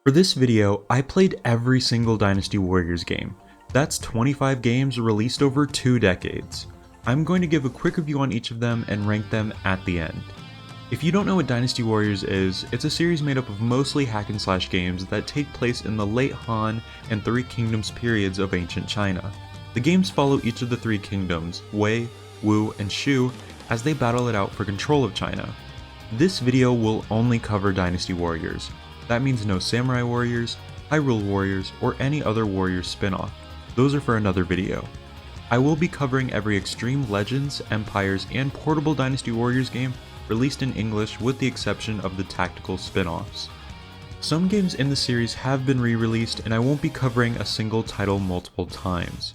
For this video, I played every single Dynasty Warriors game. That's 25 games released over 2 decades. I'm going to give a quick review on each of them and rank them at the end. If you don't know what Dynasty Warriors is, it's a series made up of mostly hack and slash games that take place in the late Han and Three Kingdoms periods of ancient China. The games follow each of the three kingdoms, Wei, Wu, and Shu, as they battle it out for control of China. This video will only cover Dynasty Warriors. That means no Samurai Warriors, Hyrule Warriors, or any other Warriors spin-off. Those are for another video. I will be covering every Xtreme Legends, Empires, and portable Dynasty Warriors game released in English with the exception of the tactical spin-offs. Some games in the series have been re-released and I won't be covering a single title multiple times.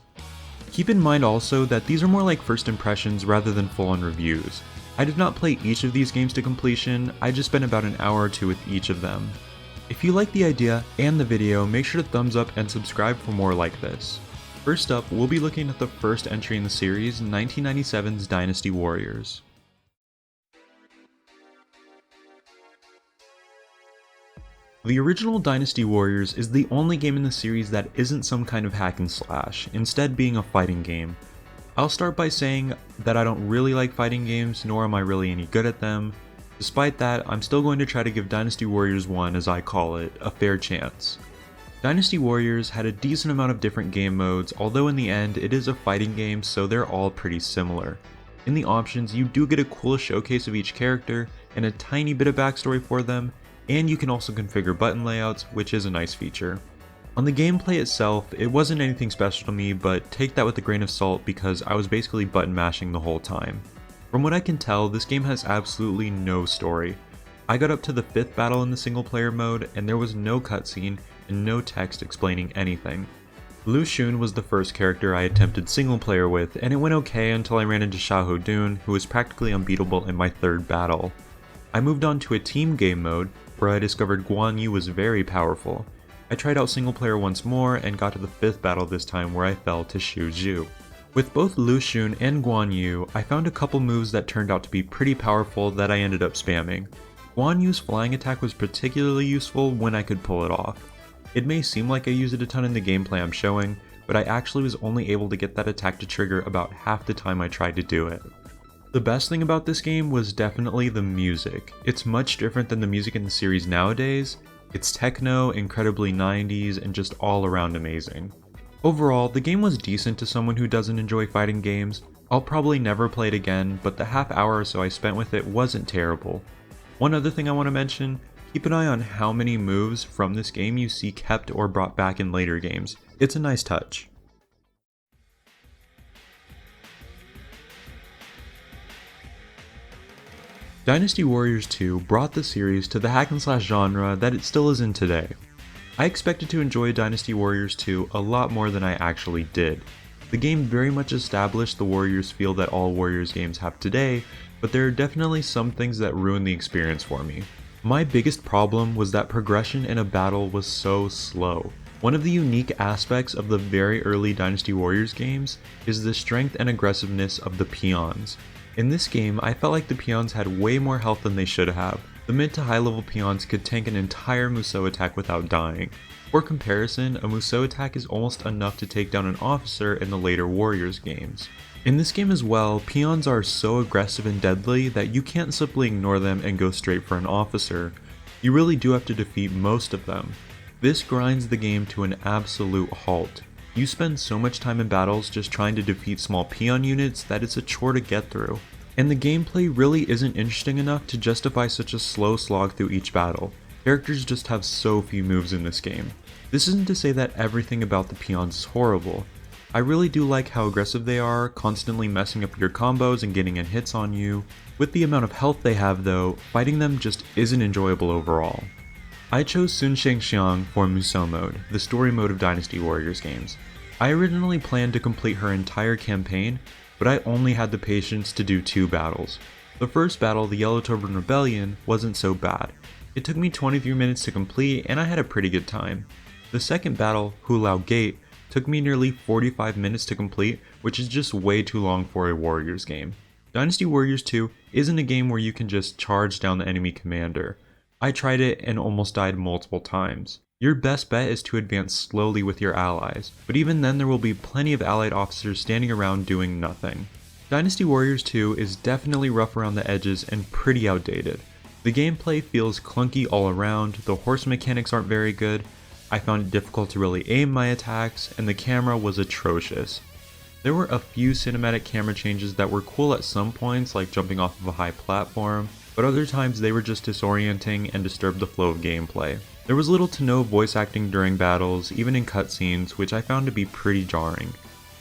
Keep in mind also that these are more like first impressions rather than full-on reviews. I did not play each of these games to completion, I just spent about an hour or two with each of them. If you like the idea and the video, make sure to thumbs up and subscribe for more like this. First up, we'll be looking at the first entry in the series, 1997's Dynasty Warriors. The original Dynasty Warriors is the only game in the series that isn't some kind of hack and slash, instead being a fighting game. I'll start by saying that I don't really like fighting games, nor am I really any good at them. Despite that, I'm still going to try to give Dynasty Warriors 1, as I call it, a fair chance. Dynasty Warriors had a decent amount of different game modes, although in the end it is a fighting game so they're all pretty similar. In the options you do get a cool showcase of each character and a tiny bit of backstory for them, and you can also configure button layouts, which is a nice feature. On the gameplay itself, it wasn't anything special to me, but take that with a grain of salt because I was basically button mashing the whole time. From what I can tell, this game has absolutely no story. I got up to the 5th battle in the single player mode and there was no cutscene and no text explaining anything. Lu Xun was the first character I attempted single player with and it went okay until I ran into Xiahou Dun, who was practically unbeatable in my 3rd battle. I moved on to a team game mode where I discovered Guan Yu was very powerful. I tried out single player once more and got to the 5th battle this time where I fell to Xu Zhu. With both Lu Xun and Guan Yu, I found a couple moves that turned out to be pretty powerful that I ended up spamming. Guan Yu's flying attack was particularly useful when I could pull it off. It may seem like I use it a ton in the gameplay I'm showing, but I actually was only able to get that attack to trigger about half the time I tried to do it. The best thing about this game was definitely the music. It's much different than the music in the series nowadays. It's techno, incredibly 90s, and just all around amazing. Overall, the game was decent to someone who doesn't enjoy fighting games. I'll probably never play it again, but the half hour or so I spent with it wasn't terrible. One other thing I want to mention, keep an eye on how many moves from this game you see kept or brought back in later games. It's a nice touch. Dynasty Warriors 2 brought the series to the hack and slash genre that it still is in today. I expected to enjoy Dynasty Warriors 2 a lot more than I actually did. The game very much established the Warriors feel that all Warriors games have today, but there are definitely some things that ruin the experience for me. My biggest problem was that progression in a battle was so slow. One of the unique aspects of the very early Dynasty Warriors games is the strength and aggressiveness of the peons. In this game, I felt like the peons had way more health than they should have. The mid to high level peons could tank an entire Musou attack without dying. For comparison, a Musou attack is almost enough to take down an officer in the later Warriors games. In this game as well, peons are so aggressive and deadly that you can't simply ignore them and go straight for an officer. You really do have to defeat most of them. This grinds the game to an absolute halt. You spend so much time in battles just trying to defeat small peon units that it's a chore to get through. And the gameplay really isn't interesting enough to justify such a slow slog through each battle. Characters just have so few moves in this game. This isn't to say that everything about the peons is horrible. I really do like how aggressive they are, constantly messing up your combos and getting in hits on you. With the amount of health they have though, fighting them just isn't enjoyable overall. I chose Sun Shengxiang for Musou mode, the story mode of Dynasty Warriors games. I originally planned to complete her entire campaign, but I only had the patience to do 2 battles. The first battle, the Yellow Turban Rebellion, wasn't so bad. It took me 23 minutes to complete and I had a pretty good time. The second battle, Hulao Gate, took me nearly 45 minutes to complete, which is just way too long for a Warriors game. Dynasty Warriors 2 isn't a game where you can just charge down the enemy commander. I tried it and almost died multiple times. Your best bet is to advance slowly with your allies, but even then there will be plenty of allied officers standing around doing nothing. Dynasty Warriors 2 is definitely rough around the edges and pretty outdated. The gameplay feels clunky all around, the horse mechanics aren't very good, I found it difficult to really aim my attacks, and the camera was atrocious. There were a few cinematic camera changes that were cool at some points, like jumping off of a high platform, but other times they were just disorienting and disturbed the flow of gameplay. There was little to no voice acting during battles, even in cutscenes, which I found to be pretty jarring.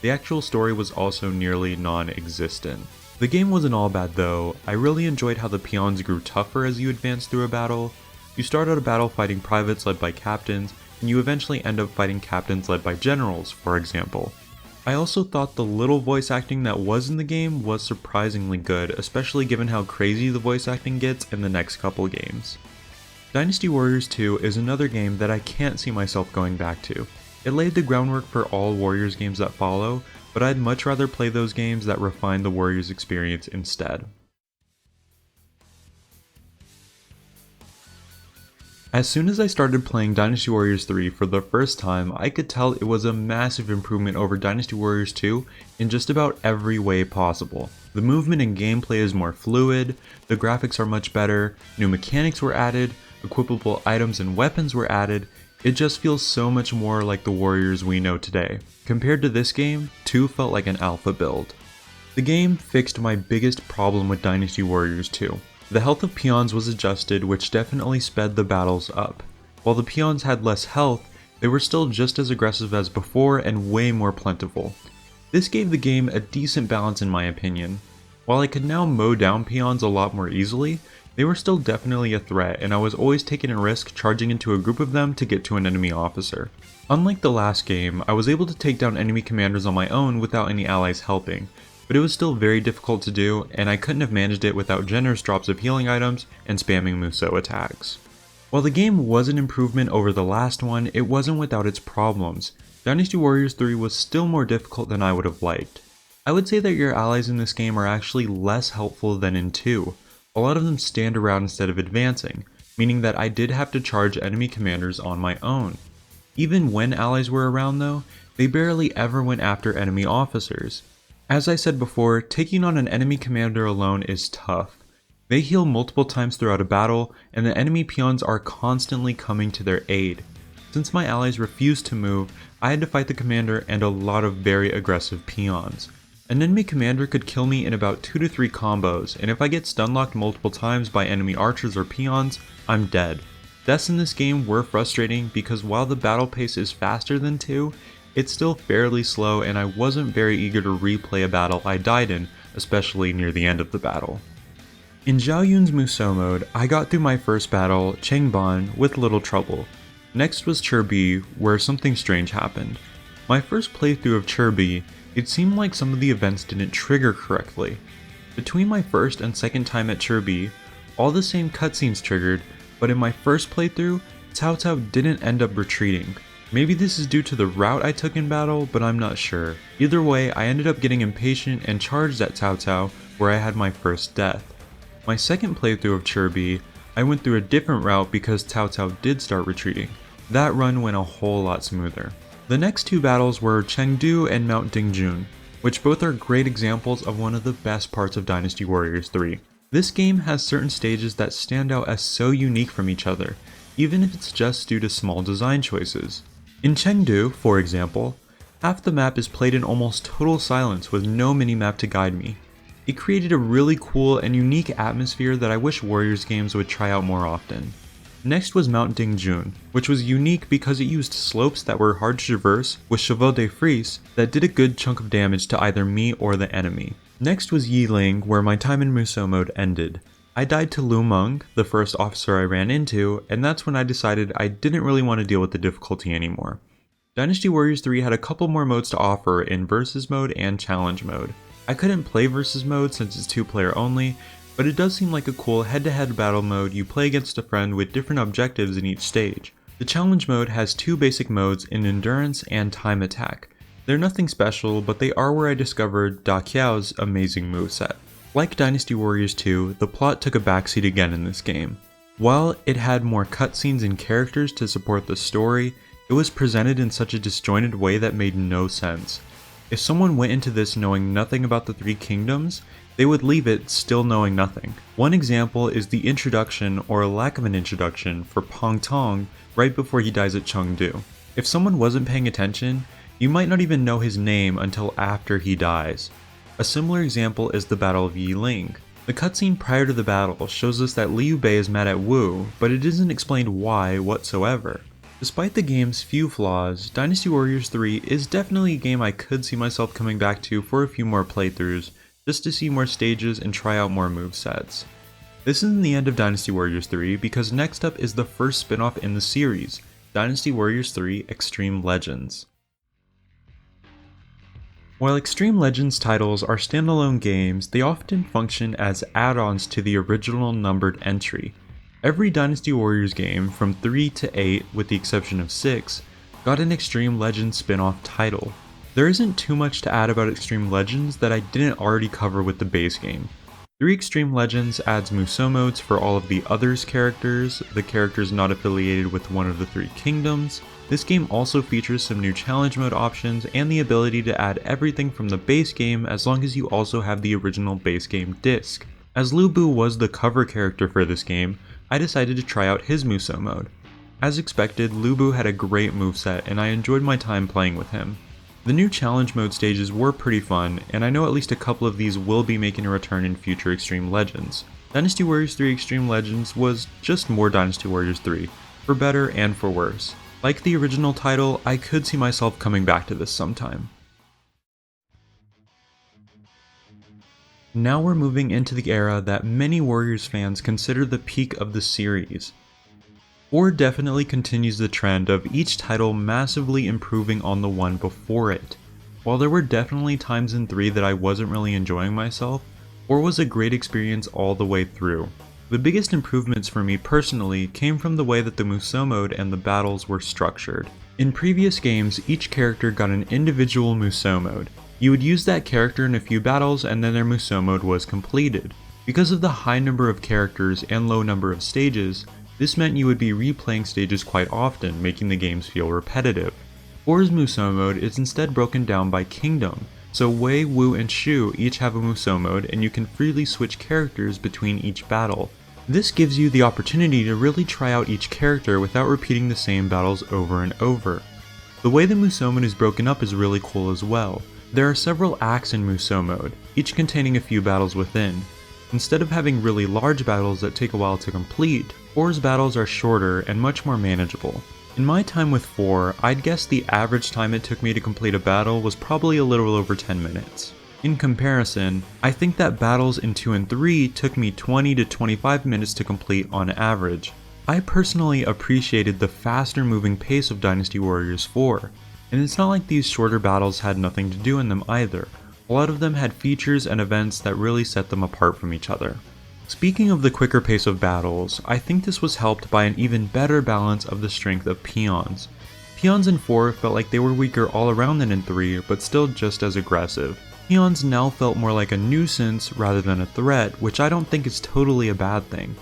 The actual story was also nearly non-existent. The game wasn't all bad though. I really enjoyed how the peons grew tougher as you advanced through a battle. You start out a battle fighting privates led by captains, and you eventually end up fighting captains led by generals, for example. I also thought the little voice acting that was in the game was surprisingly good, especially given how crazy the voice acting gets in the next couple games. Dynasty Warriors 2 is another game that I can't see myself going back to. It laid the groundwork for all Warriors games that follow, but I'd much rather play those games that refine the Warriors experience instead. As soon as I started playing Dynasty Warriors 3 for the first time, I could tell it was a massive improvement over Dynasty Warriors 2 in just about every way possible. The movement and gameplay is more fluid, the graphics are much better, new mechanics were added, equipable items and weapons were added. It just feels so much more like the Warriors we know today. Compared to this game, 2 felt like an alpha build. The game fixed my biggest problem with Dynasty Warriors 2. The health of peons was adjusted, which definitely sped the battles up. While the peons had less health, they were still just as aggressive as before and way more plentiful. This gave the game a decent balance in my opinion. While I could now mow down peons a lot more easily, they were still definitely a threat, and I was always taking a risk charging into a group of them to get to an enemy officer. Unlike the last game, I was able to take down enemy commanders on my own without any allies helping, but it was still very difficult to do, and I couldn't have managed it without generous drops of healing items and spamming Musou attacks. While the game was an improvement over the last one, it wasn't without its problems. Dynasty Warriors 3 was still more difficult than I would have liked. I would say that your allies in this game are actually less helpful than in 2. A lot of them stand around instead of advancing, meaning that I did have to charge enemy commanders on my own. Even when allies were around though, they barely ever went after enemy officers. As I said before, taking on an enemy commander alone is tough. They heal multiple times throughout a battle, and the enemy peons are constantly coming to their aid. Since my allies refused to move, I had to fight the commander and a lot of very aggressive peons. An enemy commander could kill me in about 2 to 3 combos, and if I get stun locked multiple times by enemy archers or peons, I'm dead. Deaths in this game were frustrating because while the battle pace is faster than 2, it's still fairly slow and I wasn't very eager to replay a battle I died in, especially near the end of the battle. In Zhao Yun's Musou mode, I got through my first battle, Chengban, with little trouble. Next was Chirbi, where something strange happened. My first playthrough of Chirbi, it seemed like some of the events didn't trigger correctly. Between my first and second time at Chirbi, all the same cutscenes triggered, but in my first playthrough, Cao Cao didn't end up retreating. Maybe this is due to the route I took in battle, but I'm not sure. Either way, I ended up getting impatient and charged at Cao Cao, where I had my first death. My second playthrough of Chirbi, I went through a different route because Cao Cao did start retreating. That run went a whole lot smoother. The next 2 battles were Chengdu and Mount Dingjun, which both are great examples of one of the best parts of Dynasty Warriors 3. This game has certain stages that stand out as so unique from each other, even if it's just due to small design choices. In Chengdu, for example, half the map is played in almost total silence with no minimap to guide me. It created a really cool and unique atmosphere that I wish Warriors games would try out more often. Next was Mount Dingjun, which was unique because it used slopes that were hard to traverse with chevaux de frise that did a good chunk of damage to either me or the enemy. Next was Yiling, where my time in Musou mode ended. I died to Lu Meng, the first officer I ran into, and that's when I decided I didn't really want to deal with the difficulty anymore. Dynasty Warriors 3 had a couple more modes to offer in Versus mode and Challenge mode. I couldn't play Versus mode since it's 2-player only, but it does seem like a cool head-to-head battle mode you play against a friend with different objectives in each stage. The Challenge mode has 2 basic modes in Endurance and Time Attack. They're nothing special, but they are where I discovered Da Qiao's amazing moveset. Like Dynasty Warriors 2, the plot took a backseat again in this game. While it had more cutscenes and characters to support the story, it was presented in such a disjointed way that made no sense. If someone went into this knowing nothing about the Three Kingdoms, they would leave it still knowing nothing. One example is the introduction or lack of an introduction for Pong Tong right before he dies at Chengdu. If someone wasn't paying attention, you might not even know his name until after he dies. A similar example is the Battle of Yiling. The cutscene prior to the battle shows us that Liu Bei is mad at Wu, but it isn't explained why whatsoever. Despite the game's few flaws, Dynasty Warriors 3 is definitely a game I could see myself coming back to for a few more playthroughs, just to see more stages and try out more movesets. This isn't the end of Dynasty Warriors 3 because next up is the first spin-off in the series, Dynasty Warriors 3 Xtreme Legends. While Xtreme Legends titles are standalone games, they often function as add-ons to the original numbered entry. Every Dynasty Warriors game, from 3 to 8 with the exception of 6, got an Xtreme Legends spin-off title. There isn't too much to add about Xtreme Legends that I didn't already cover with the base game. 3 Xtreme Legends adds Musou modes for all of the others characters, the characters not affiliated with one of the 3 kingdoms. This game also features some new challenge mode options and the ability to add everything from the base game as long as you also have the original base game disc. As Lu Bu was the cover character for this game, I decided to try out his Musou mode. As expected, Lu Bu had a great moveset and I enjoyed my time playing with him. The new challenge mode stages were pretty fun, and I know at least a couple of these will be making a return in future Xtreme Legends. Dynasty Warriors 3 Xtreme Legends was just more Dynasty Warriors 3, for better and for worse. Like the original title, I could see myself coming back to this sometime. Now we're moving into the era that many Warriors fans consider the peak of the series. 4 definitely continues the trend of each title massively improving on the one before it. While there were definitely times in 3 that I wasn't really enjoying myself, 4 was a great experience all the way through. The biggest improvements for me personally came from the way that the Musou mode and the battles were structured. In previous games, each character got an individual Musou mode. You would use that character in a few battles and then their Musou mode was completed. Because of the high number of characters and low number of stages, this meant you would be replaying stages quite often, making the games feel repetitive. 4's Musou mode is instead broken down by kingdom, so Wei, Wu, and Shu each have a Musou mode and you can freely switch characters between each battle. This gives you the opportunity to really try out each character without repeating the same battles over and over. The way the Musou mode is broken up is really cool as well. There are several acts in Musou mode, each containing a few battles within. Instead of having really large battles that take a while to complete, 4's battles are shorter and much more manageable. In my time with 4, I'd guess the average time it took me to complete a battle was probably a little over 10 minutes. In comparison, I think that battles in 2 and 3 took me 20 to 25 minutes to complete on average. I personally appreciated the faster moving pace of Dynasty Warriors 4, and it's not like these shorter battles had nothing to do in them either. A lot of them had features and events that really set them apart from each other. Speaking of the quicker pace of battles, I think this was helped by an even better balance of the strength of peons. Peons in 4 felt like they were weaker all around than in 3, but still just as aggressive. Peons now felt more like a nuisance rather than a threat, which I don't think is totally a bad thing.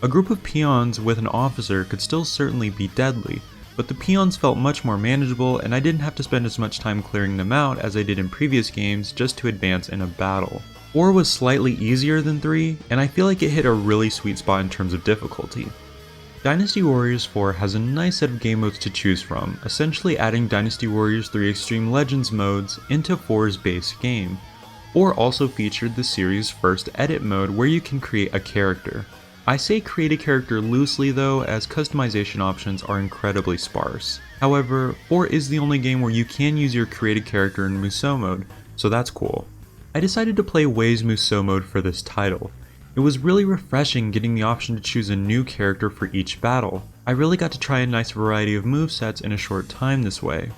A group of peons with an officer could still certainly be deadly, but the peons felt much more manageable and I didn't have to spend as much time clearing them out as I did in previous games just to advance in a battle. 4 was slightly easier than 3, and I feel like it hit a really sweet spot in terms of difficulty. Dynasty Warriors 4 has a nice set of game modes to choose from, essentially adding Dynasty Warriors 3 Xtreme Legends modes into 4's base game. 4 also featured the series' first edit mode where you can create a character. I say create a character loosely though, as customization options are incredibly sparse. However, 4 is the only game where you can use your created character in Musou mode, so that's cool. I decided to play Wei's Musou mode for this title. It was really refreshing getting the option to choose a new character for each battle. I really got to try a nice variety of movesets in a short time this way.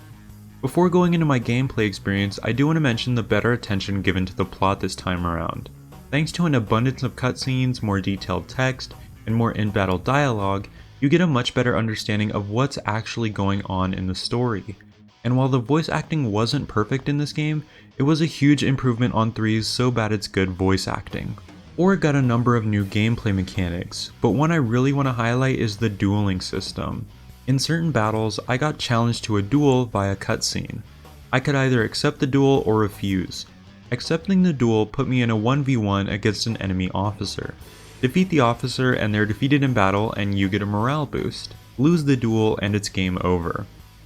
Before going into my gameplay experience, I do want to mention the better attention given to the plot this time around. Thanks to an abundance of cutscenes, more detailed text, and more in-battle dialogue, you get a much better understanding of what's actually going on in the story. And while the voice acting wasn't perfect in this game, it was a huge improvement on 3's so bad it's good voice acting. Or got a number of new gameplay mechanics, but one I really want to highlight is the dueling system. In certain battles, I got challenged to a duel via cutscene. I could either accept the duel or refuse. Accepting the duel put me in a 1v1 against an enemy officer. Defeat the officer and they're defeated in battle and you get a morale boost. Lose the duel and it's game over.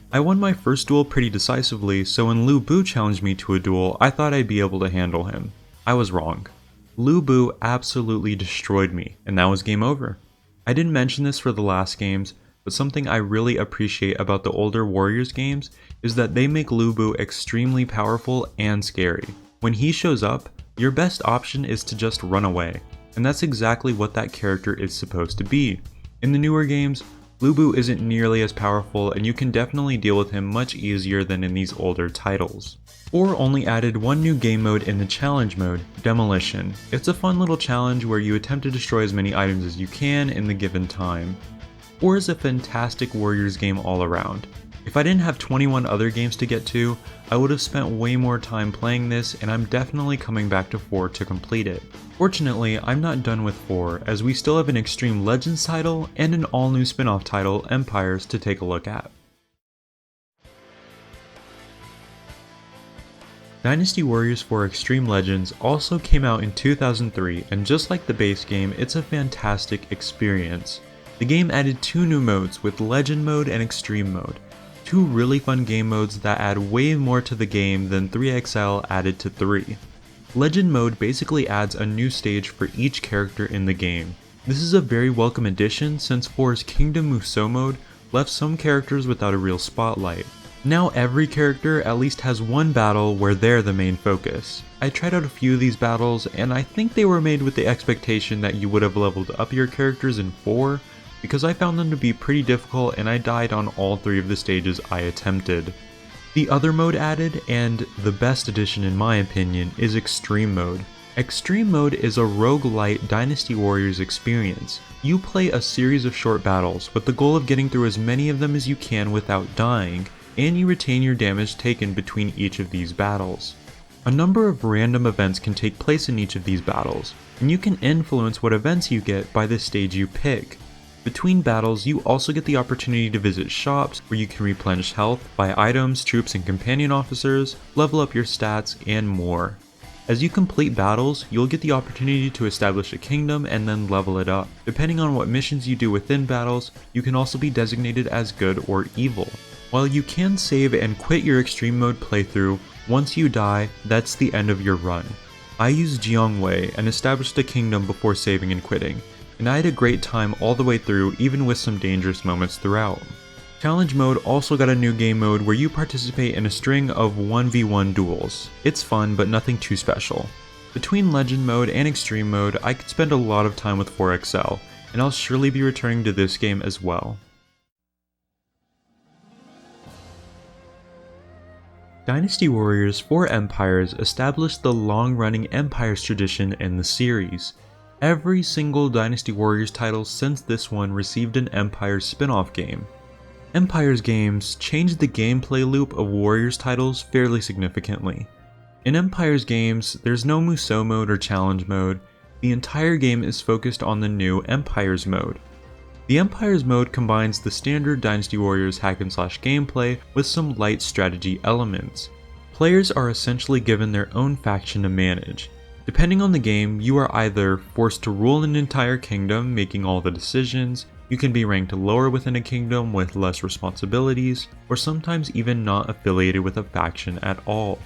I won my first duel pretty decisively, so when Lu Bu challenged me to a duel, I thought I'd be able to handle him. I was wrong. Lu Bu absolutely destroyed me, and that was game over. I didn't mention this for the last games, but something I really appreciate about the older Warriors games is that they make Lu Bu extremely powerful and scary. When he shows up, your best option is to just run away, and that's exactly what that character is supposed to be. In the newer games, Lu Bu isn't nearly as powerful and you can definitely deal with him much easier than in these older titles. 4 only added one new game mode in the challenge mode, Demolition. It's a fun little challenge where you attempt to destroy as many items as you can in the given time. 4 is a fantastic Warriors game all around. If I didn't have 21 other games to get to, I would have spent way more time playing this and I'm definitely coming back to 4 to complete it. Fortunately, I'm not done with 4 as we still have an Xtreme Legends title and an all new spin-off title, Empires, to take a look at. Dynasty Warriors 4 Xtreme Legends also came out in 2003 and just like the base game, it's a fantastic experience. The game added 2 new modes with Legend Mode and Xtreme Mode. 2 really fun game modes that add way more to the game than 3XL added to 3. Legend Mode basically adds a new stage for each character in the game. This is a very welcome addition since 4's Kingdom Musou mode left some characters without a real spotlight. Now every character at least has one battle where they're the main focus. I tried out a few of these battles and I think they were made with the expectation that you would have leveled up your characters in 4, because I found them to be pretty difficult and I died on all 3 of the stages I attempted. The other mode added, and the best addition in my opinion, is Xtreme Mode. Xtreme Mode is a roguelite Dynasty Warriors experience. You play a series of short battles with the goal of getting through as many of them as you can without dying, and you retain your damage taken between each of these battles. A number of random events can take place in each of these battles, and you can influence what events you get by the stage you pick. Between battles, you also get the opportunity to visit shops where you can replenish health, buy items, troops and companion officers, level up your stats, and more. As you complete battles, you'll get the opportunity to establish a kingdom and then level it up. Depending on what missions you do within battles, you can also be designated as good or evil. While you can save and quit your Xtreme Mode playthrough, once you die, that's the end of your run. I used Jiangwei and established a kingdom before saving and quitting, and I had a great time all the way through, even with some dangerous moments throughout. Challenge Mode also got a new game mode where you participate in a string of 1v1 duels. It's fun, but nothing too special. Between Legend Mode and Xtreme Mode, I could spend a lot of time with 4XL, and I'll surely be returning to this game as well. Dynasty Warriors 4 Empires established the long-running Empires tradition in the series. Every single Dynasty Warriors title since this one received an Empires spin-off game. Empires games changed the gameplay loop of Warriors titles fairly significantly. In Empires games, there's no Musou mode or challenge mode. The entire game is focused on the new Empires mode. The Empires mode combines the standard Dynasty Warriors hack and slash gameplay with some light strategy elements. Players are essentially given their own faction to manage. Depending on the game, you are either forced to rule an entire kingdom, making all the decisions, you can be ranked lower within a kingdom with less responsibilities, or sometimes even not affiliated with a faction at all.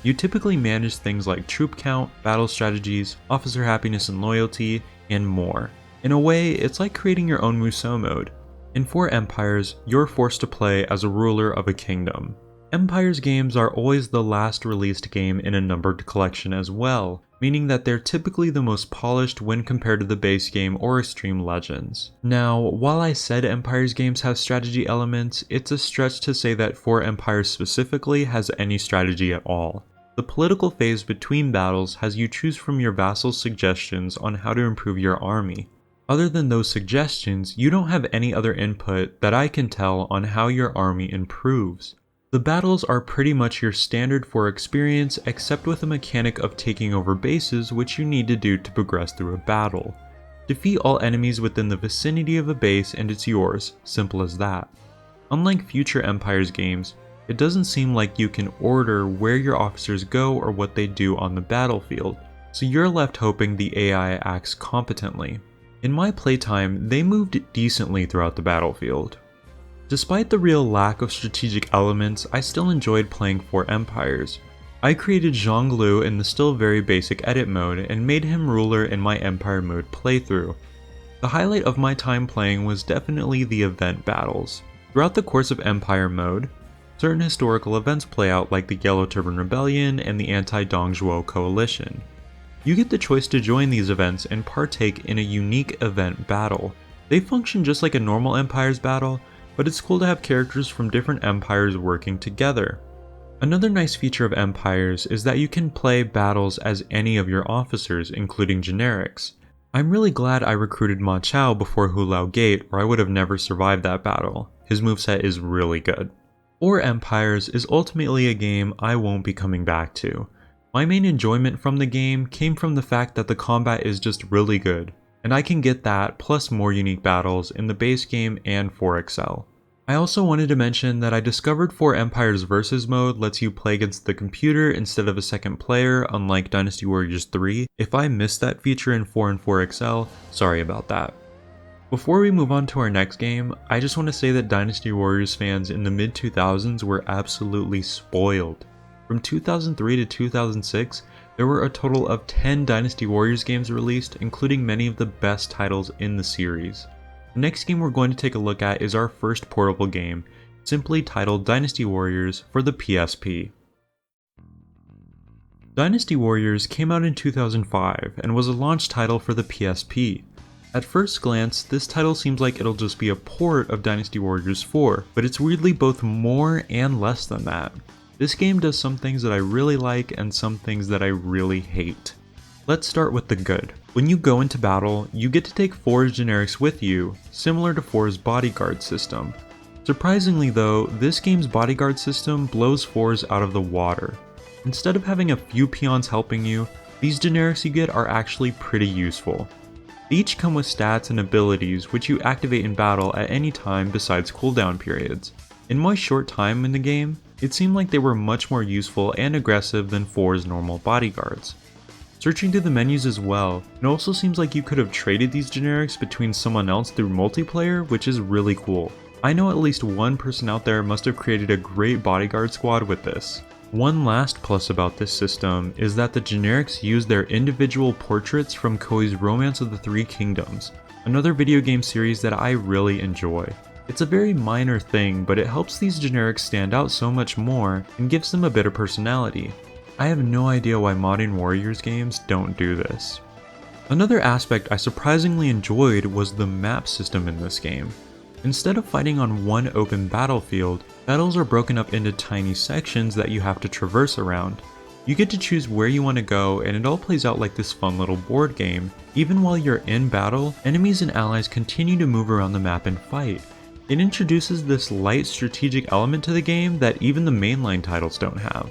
You typically manage things like troop count, battle strategies, officer happiness and loyalty, and more. In a way, it's like creating your own Musou mode. In 4 Empires, you're forced to play as a ruler of a kingdom. Empires games are always the last released game in a numbered collection as well, meaning that they're typically the most polished when compared to the base game or Xtreme Legends. Now, while I said Empires games have strategy elements, it's a stretch to say that 4 Empires specifically has any strategy at all. The political phase between battles has you choose from your vassals' suggestions on how to improve your army. Other than those suggestions, you don't have any other input that I can tell on how your army improves. The battles are pretty much your standard for experience, except with a mechanic of taking over bases, which you need to do to progress through a battle. Defeat all enemies within the vicinity of a base and it's yours, simple as that. Unlike future Empires games, it doesn't seem like you can order where your officers go or what they do on the battlefield, so you're left hoping the AI acts competently. In my playtime, they moved decently throughout the battlefield. Despite the real lack of strategic elements, I still enjoyed playing 4 Empires. I created Zhonglu in the still very basic edit mode and made him ruler in my Empire mode playthrough. The highlight of my time playing was definitely the event battles. Throughout the course of Empire mode, certain historical events play out like the Yellow Turban Rebellion and the Anti-Dongzhuo Coalition. You get the choice to join these events and partake in a unique event battle. They function just like a normal Empires battle, but it's cool to have characters from different empires working together. Another nice feature of Empires is that you can play battles as any of your officers, including generics. I'm really glad I recruited Ma Chao before Hulao Gate, or I would have never survived that battle. His moveset is really good. 4 Empires is ultimately a game I won't be coming back to. My main enjoyment from the game came from the fact that the combat is just really good, and I can get that plus more unique battles in the base game and 4XL. I also wanted to mention that I discovered 4 Empires Versus mode lets you play against the computer instead of a second player, unlike Dynasty Warriors 3. If I missed that feature in 4 and 4XL, sorry about that. Before we move on to our next game, I just want to say that Dynasty Warriors fans in the mid-2000s were absolutely spoiled. From 2003 to 2006, there were a total of 10 Dynasty Warriors games released, including many of the best titles in the series. The next game we're going to take a look at is our first portable game, simply titled Dynasty Warriors for the PSP. Dynasty Warriors came out in 2005 and was a launch title for the PSP. At first glance, this title seems like it'll just be a port of Dynasty Warriors 4, but it's weirdly both more and less than that. This game does some things that I really like and some things that I really hate. Let's start with the good. When you go into battle, you get to take 4's generics with you, similar to 4's bodyguard system. Surprisingly though, this game's bodyguard system blows 4's out of the water. Instead of having a few peons helping you, these generics you get are actually pretty useful. They each come with stats and abilities which you activate in battle at any time besides cooldown periods. In my short time in the game, it seemed like they were much more useful and aggressive than 4's normal bodyguards. Searching through the menus as well, it also seems like you could have traded these generics between someone else through multiplayer, which is really cool. I know at least one person out there must have created a great bodyguard squad with this. One last plus about this system is that the generics use their individual portraits from Koei's Romance of the Three Kingdoms, another video game series that I really enjoy. It's a very minor thing, but it helps these generics stand out so much more and gives them a bit of personality. I have no idea why modern Warriors games don't do this. Another aspect I surprisingly enjoyed was the map system in this game. Instead of fighting on one open battlefield, battles are broken up into tiny sections that you have to traverse around. You get to choose where you want to go and it all plays out like this fun little board game. Even while you're in battle, enemies and allies continue to move around the map and fight. It introduces this light strategic element to the game that even the mainline titles don't have.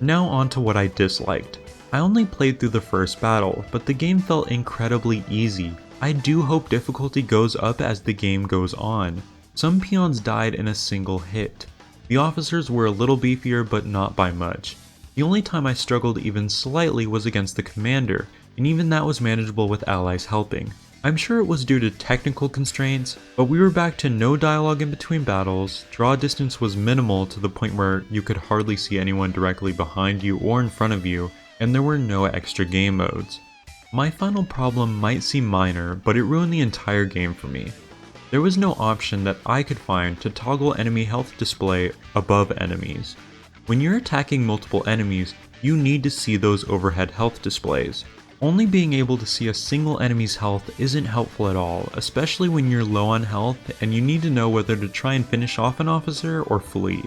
Now on to what I disliked. I only played through the first battle, but the game felt incredibly easy. I do hope difficulty goes up as the game goes on. Some peons died in a single hit. The officers were a little beefier but not by much. The only time I struggled even slightly was against the commander, and even that was manageable with allies helping. I'm sure it was due to technical constraints, but we were back to no dialogue in between battles, draw distance was minimal to the point where you could hardly see anyone directly behind you or in front of you, and there were no extra game modes. My final problem might seem minor, but it ruined the entire game for me. There was no option that I could find to toggle enemy health display above enemies. When you're attacking multiple enemies, you need to see those overhead health displays. Only being able to see a single enemy's health isn't helpful at all, especially when you're low on health and you need to know whether to try and finish off an officer or flee.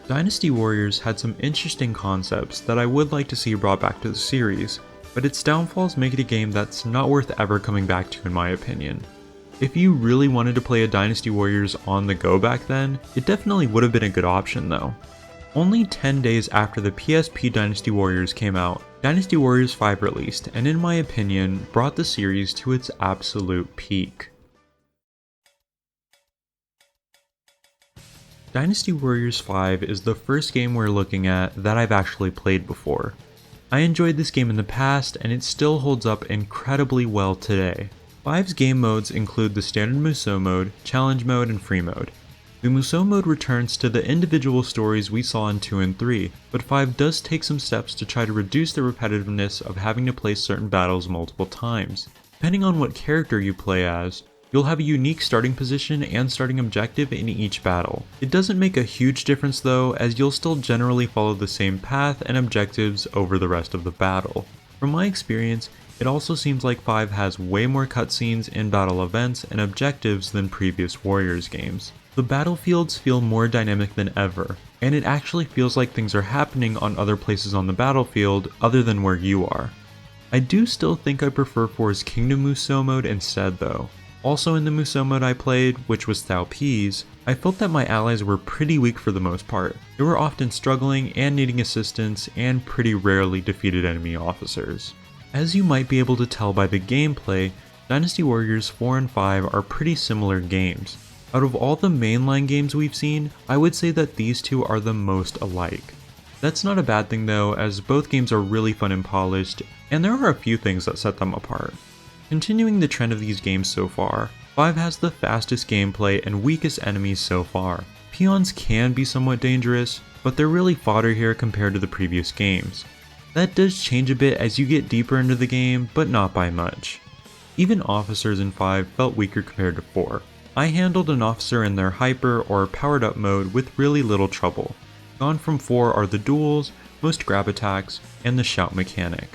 Dynasty Warriors had some interesting concepts that I would like to see brought back to the series, but its downfalls make it a game that's not worth ever coming back to in my opinion. If you really wanted to play a Dynasty Warriors on the go back then, it definitely would have been a good option though. Only 10 days after the PSP Dynasty Warriors came out, Dynasty Warriors 5 released, and in my opinion, brought the series to its absolute peak. Dynasty Warriors 5 is the first game we're looking at that I've actually played before. I enjoyed this game in the past, and it still holds up incredibly well today. 5's game modes include the standard Musou mode, challenge mode, and free mode. The Musou mode returns to the individual stories we saw in 2 and 3, but 5 does take some steps to try to reduce the repetitiveness of having to play certain battles multiple times. Depending on what character you play as, you'll have a unique starting position and starting objective in each battle. It doesn't make a huge difference though, as you'll still generally follow the same path and objectives over the rest of the battle. From my experience, it also seems like 5 has way more cutscenes and battle events and objectives than previous Warriors games. The battlefields feel more dynamic than ever, and it actually feels like things are happening on other places on the battlefield other than where you are. I do still think I prefer 4's Kingdom Musou mode instead though. Also in the Musou mode I played, which was Thou Peas, I felt that my allies were pretty weak for the most part. They were often struggling and needing assistance and pretty rarely defeated enemy officers. As you might be able to tell by the gameplay, Dynasty Warriors 4 and 5 are pretty similar games. Out of all the mainline games we've seen, I would say that these two are the most alike. That's not a bad thing though, as both games are really fun and polished, and there are a few things that set them apart. Continuing the trend of these games so far, 5 has the fastest gameplay and weakest enemies so far. Peons can be somewhat dangerous, but they're really fodder here compared to the previous games. That does change a bit as you get deeper into the game, but not by much. Even officers in 5 felt weaker compared to 4. I handled an officer in their hyper or powered up mode with really little trouble. Gone from 4 are the duels, most grab attacks, and the shout mechanic.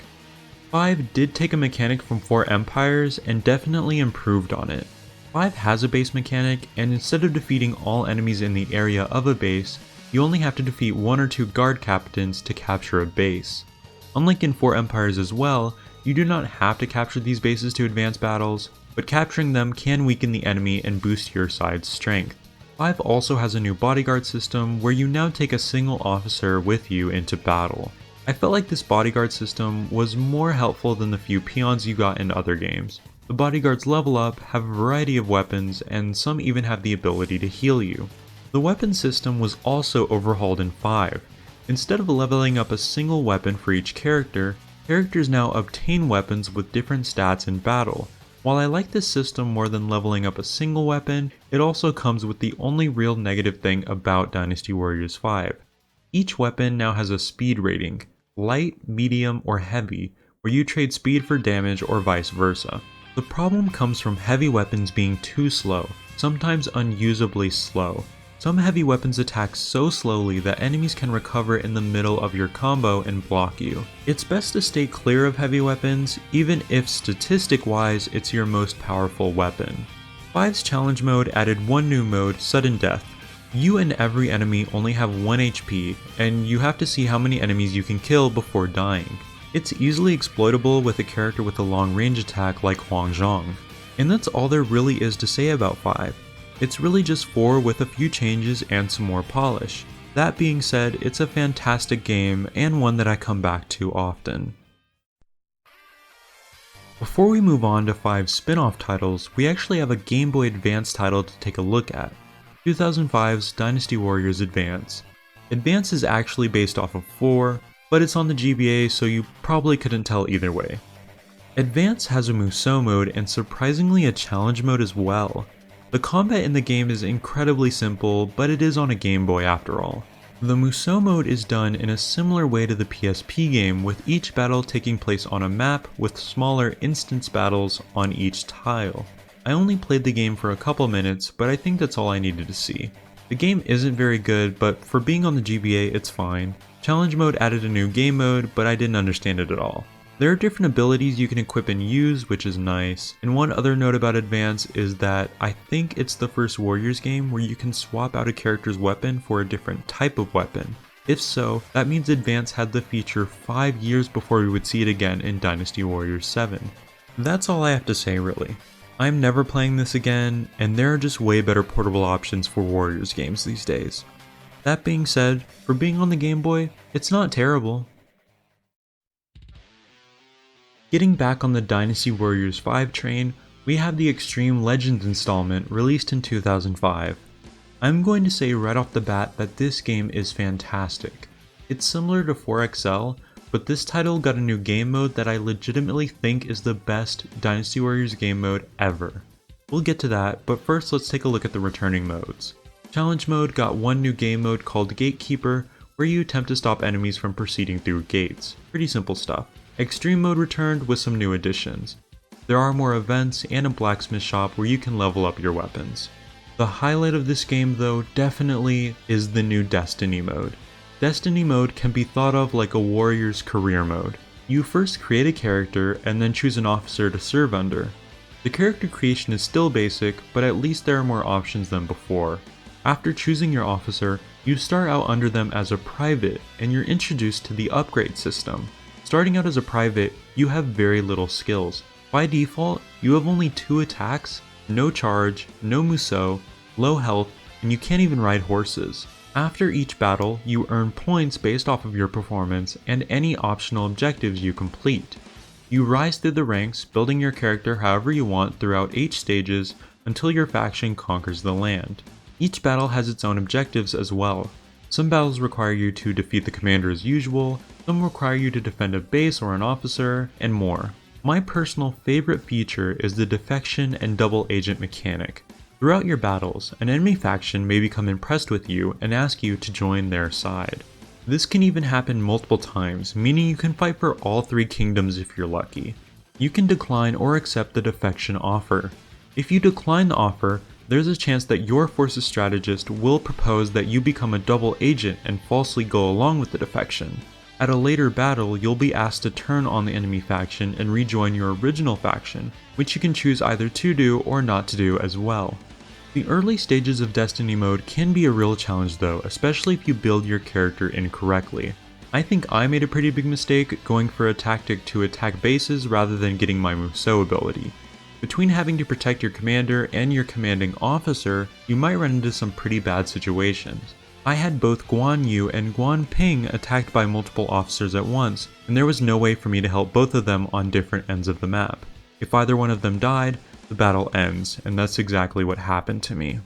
5 did take a mechanic from 4 Empires and definitely improved on it. 5 has a base mechanic, and instead of defeating all enemies in the area of a base, you only have to defeat 1 or 2 guard captains to capture a base. Unlike in 4 Empires as well, you do not have to capture these bases to advance battles, but capturing them can weaken the enemy and boost your side's strength. 5 also has a new bodyguard system where you now take a single officer with you into battle. I felt like this bodyguard system was more helpful than the few peons you got in other games. The bodyguards level up, have a variety of weapons, and some even have the ability to heal you. The weapon system was also overhauled in 5. Instead of leveling up a single weapon for each character, characters now obtain weapons with different stats in battle. While I like this system more than leveling up a single weapon, it also comes with the only real negative thing about Dynasty Warriors 5. Each weapon now has a speed rating, light, medium, or heavy, where you trade speed for damage or vice versa. The problem comes from heavy weapons being too slow, sometimes unusably slow. Some heavy weapons attack so slowly that enemies can recover in the middle of your combo and block you. It's best to stay clear of heavy weapons, even if statistic-wise it's your most powerful weapon. 5's challenge mode added one new mode, Sudden Death. You and every enemy only have 1 HP, and you have to see how many enemies you can kill before dying. It's easily exploitable with a character with a long range attack like Huang Zhong. And that's all there really is to say about 5. It's really just 4 with a few changes and some more polish. That being said, it's a fantastic game and one that I come back to often. Before we move on to 5's spin-off titles, we actually have a Game Boy Advance title to take a look at. 2005's Dynasty Warriors Advance. Advance is actually based off of 4, but it's on the GBA so you probably couldn't tell either way. Advance has a Musou mode and surprisingly a challenge mode as well. The combat in the game is incredibly simple, but it is on a Game Boy after all. The Musou mode is done in a similar way to the PSP game, with each battle taking place on a map with smaller instance battles on each tile. I only played the game for a couple minutes, but I think that's all I needed to see. The game isn't very good, but for being on the GBA it's fine. Challenge mode added a new game mode, but I didn't understand it at all. There are different abilities you can equip and use, which is nice, and one other note about Advance is that I think it's the first Warriors game where you can swap out a character's weapon for a different type of weapon. If so, that means Advance had the feature 5 years before we would see it again in Dynasty Warriors 7. That's all I have to say really. I'm never playing this again, and there are just way better portable options for Warriors games these days. That being said, for being on the Game Boy, it's not terrible. Getting back on the Dynasty Warriors 5 train, we have the Xtreme Legends installment released in 2005. I'm going to say right off the bat that this game is fantastic. It's similar to 4XL, but this title got a new game mode that I legitimately think is the best Dynasty Warriors game mode ever. We'll get to that, but first let's take a look at the returning modes. Challenge mode got one new game mode called Gatekeeper, where you attempt to stop enemies from proceeding through gates. Pretty simple stuff. Extreme mode returned with some new additions. There are more events and a blacksmith shop where you can level up your weapons. The highlight of this game though definitely is the new Destiny mode. Destiny mode can be thought of like a warrior's career mode. You first create a character and then choose an officer to serve under. The character creation is still basic, but at least there are more options than before. After choosing your officer, you start out under them as a private and you're introduced to the upgrade system. Starting out as a private, you have very little skills. By default, you have only 2 attacks, no charge, no muso, low health, and you can't even ride horses. After each battle, you earn points based off of your performance and any optional objectives you complete. You rise through the ranks, building your character however you want throughout 8 stages until your faction conquers the land. Each battle has its own objectives as well. Some battles require you to defeat the commander as usual, some require you to defend a base or an officer, and more. My personal favorite feature is the defection and double agent mechanic. Throughout your battles, an enemy faction may become impressed with you and ask you to join their side. This can even happen multiple times, meaning you can fight for all 3 kingdoms if you're lucky. You can decline or accept the defection offer. If you decline the offer, there's a chance that your forces strategist will propose that you become a double agent and falsely go along with the defection. At a later battle, you'll be asked to turn on the enemy faction and rejoin your original faction, which you can choose either to do or not to do as well. The early stages of Destiny mode can be a real challenge though, especially if you build your character incorrectly. I think I made a pretty big mistake going for a tactic to attack bases rather than getting my Muso ability. Between having to protect your commander and your commanding officer, you might run into some pretty bad situations. I had both Guan Yu and Guan Ping attacked by multiple officers at once, and there was no way for me to help both of them on different ends of the map. If either one of them died, the battle ends, and that's exactly what happened to me.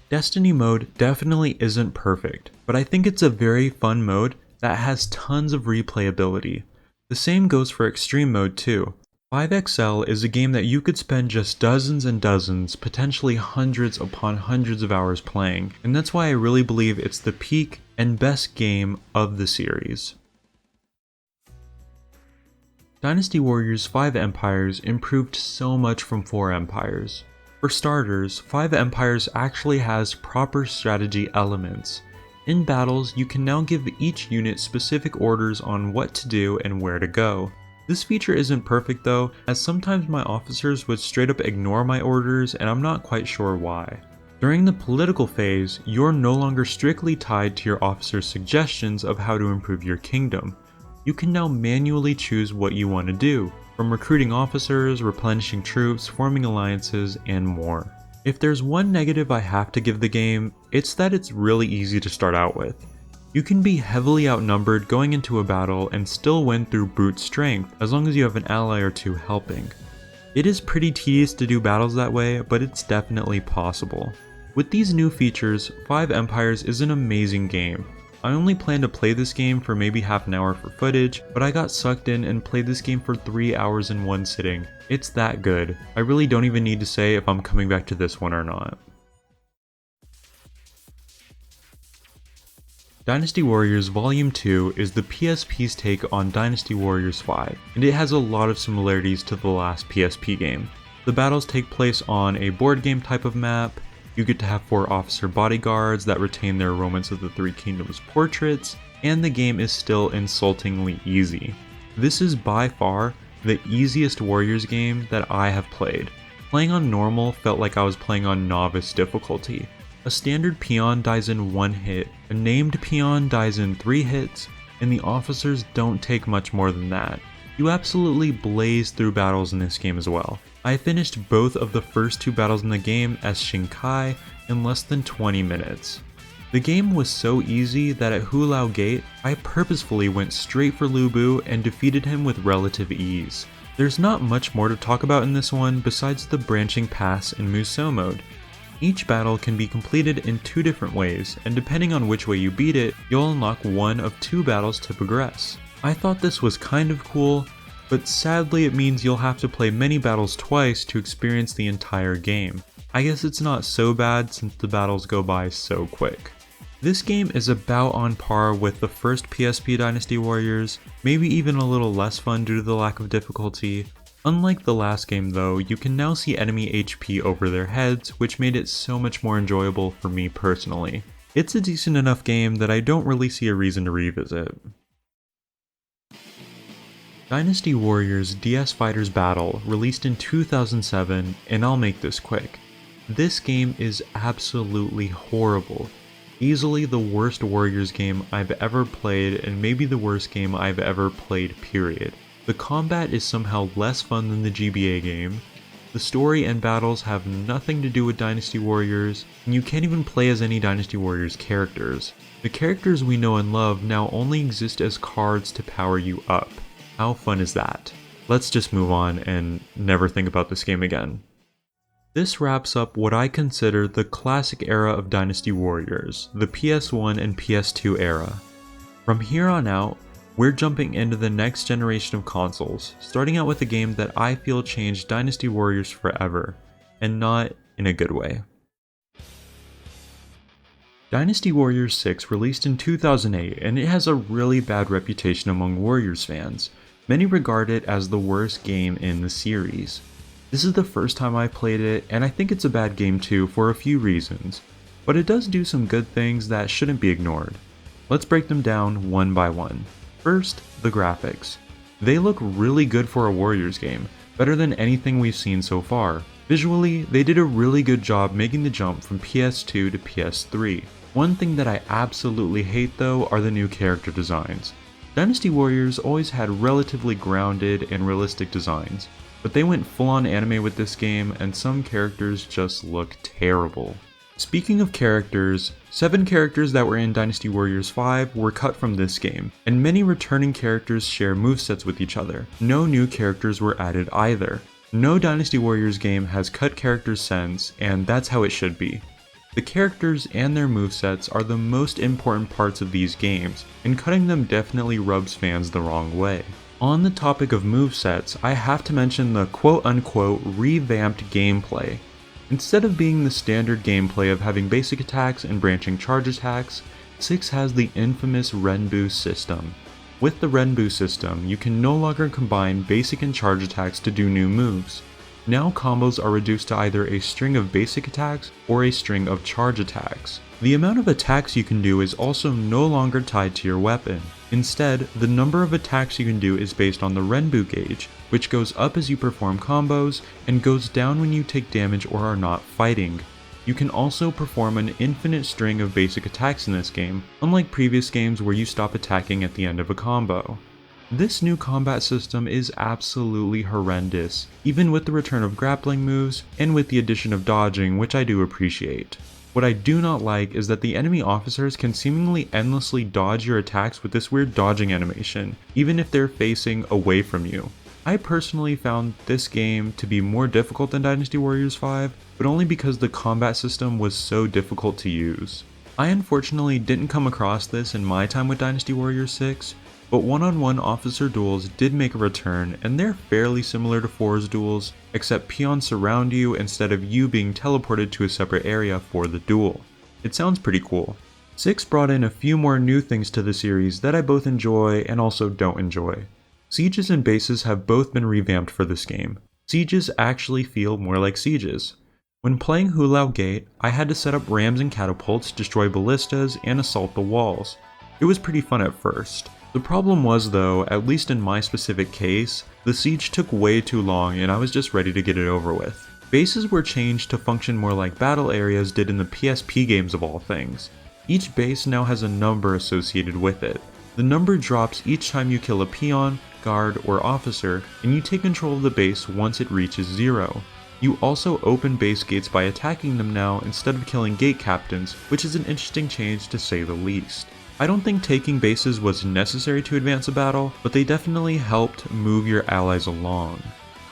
Destiny mode definitely isn't perfect, but I think it's a very fun mode that has tons of replayability. The same goes for Xtreme mode too. 5XL is a game that you could spend just dozens and dozens, potentially hundreds upon hundreds of hours playing, and that's why I really believe it's the peak and best game of the series. Dynasty Warriors 5 Empires improved so much from 4 Empires. For starters, 5 Empires actually has proper strategy elements. In battles, you can now give each unit specific orders on what to do and where to go. This feature isn't perfect though, as sometimes my officers would straight up ignore my orders and I'm not quite sure why. During the political phase, you're no longer strictly tied to your officer's suggestions of how to improve your kingdom. You can now manually choose what you want to do, from recruiting officers, replenishing troops, forming alliances, and more. If there's one negative I have to give the game, it's that it's really easy to start out with. You can be heavily outnumbered going into a battle and still win through brute strength as long as you have an ally or 2 helping. It is pretty tedious to do battles that way, but it's definitely possible. With these new features, 5 Empires is an amazing game. I only plan to play this game for maybe half an hour for footage, but I got sucked in and played this game for 3 hours in one sitting. It's that good. I really don't even need to say if I'm coming back to this one or not. Dynasty Warriors Volume 2 is the PSP's take on Dynasty Warriors 5, and it has a lot of similarities to the last PSP game. The battles take place on a board game type of map, you get to have 4 officer bodyguards that retain their Romance of the Three Kingdoms portraits, and the game is still insultingly easy. This is by far the easiest Warriors game that I have played. Playing on normal felt like I was playing on novice difficulty. A standard peon dies in 1 hit, a named peon dies in 3 hits, and the officers don't take much more than that. You absolutely blaze through battles in this game as well. I finished both of the first two battles in the game as Shinkai in less than 20 minutes. The game was so easy that at Hulao Gate, I purposefully went straight for Lu Bu and defeated him with relative ease. There's not much more to talk about in this one besides the branching paths in Musou mode. Each battle can be completed in two different ways, and depending on which way you beat it, you'll unlock one of two battles to progress. I thought this was kind of cool, but sadly it means you'll have to play many battles twice to experience the entire game. I guess it's not so bad since the battles go by so quick. This game is about on par with the first PSP Dynasty Warriors, maybe even a little less fun due to the lack of difficulty. Unlike the last game though, you can now see enemy HP over their heads, which made it so much more enjoyable for me personally. It's a decent enough game that I don't really see a reason to revisit. Dynasty Warriors DS Fighters Battle released in 2007, and I'll make this quick. This game is absolutely horrible. Easily the worst Warriors game I've ever played, and maybe the worst game I've ever played, period. The combat is somehow less fun than the GBA game, the story and battles have nothing to do with Dynasty Warriors, and you can't even play as any Dynasty Warriors characters. The characters we know and love now only exist as cards to power you up. How fun is that? Let's just move on and never think about this game again. This wraps up what I consider the classic era of Dynasty Warriors, the PS1 and PS2 era. From here on out, we're jumping into the next generation of consoles, starting out with a game that I feel changed Dynasty Warriors forever, and not in a good way. Dynasty Warriors 6 released in 2008, and it has a really bad reputation among Warriors fans. Many regard it as the worst game in the series. This is the first time I played it, and I think it's a bad game too for a few reasons, but it does do some good things that shouldn't be ignored. Let's break them down one by one. First, the graphics. They look really good for a Warriors game, better than anything we've seen so far. Visually, they did a really good job making the jump from PS2 to PS3. One thing that I absolutely hate though are the new character designs. Dynasty Warriors always had relatively grounded and realistic designs, but they went full-on anime with this game and some characters just look terrible. Speaking of characters, 7 characters that were in Dynasty Warriors 5 were cut from this game, and many returning characters share movesets with each other. No new characters were added either. No Dynasty Warriors game has cut characters since, and that's how it should be. The characters and their movesets are the most important parts of these games, and cutting them definitely rubs fans the wrong way. On the topic of movesets, I have to mention the quote-unquote revamped gameplay. Instead of being the standard gameplay of having basic attacks and branching charge attacks, 6 has the infamous Renbu system. With the Renbu system, you can no longer combine basic and charge attacks to do new moves. Now combos are reduced to either a string of basic attacks or a string of charge attacks. The amount of attacks you can do is also no longer tied to your weapon. Instead, the number of attacks you can do is based on the Renbu gauge, which goes up as you perform combos and goes down when you take damage or are not fighting. You can also perform an infinite string of basic attacks in this game, unlike previous games where you stop attacking at the end of a combo. This new combat system is absolutely horrendous, even with the return of grappling moves and with the addition of dodging, which I do appreciate. What I do not like is that the enemy officers can seemingly endlessly dodge your attacks with this weird dodging animation, even if they're facing away from you. I personally found this game to be more difficult than Dynasty Warriors 5, but only because the combat system was so difficult to use. I unfortunately didn't come across this in my time with Dynasty Warriors 6, but one-on-one officer duels did make a return, and they're fairly similar to 4's duels, except peons surround you instead of you being teleported to a separate area for the duel. It sounds pretty cool. 6 brought in a few more new things to the series that I both enjoy and also don't enjoy. Sieges and bases have both been revamped for this game. Sieges actually feel more like sieges. When playing Hulao Gate, I had to set up rams and catapults, destroy ballistas, and assault the walls. It was pretty fun at first. The problem was though, at least in my specific case, the siege took way too long and I was just ready to get it over with. Bases were changed to function more like battle areas did in the PSP games of all things. Each base now has a number associated with it. The number drops each time you kill a peon, guard, or officer, and you take control of the base once it reaches 0. You also open base gates by attacking them now instead of killing gate captains, which is an interesting change to say the least. I don't think taking bases was necessary to advance a battle, but they definitely helped move your allies along.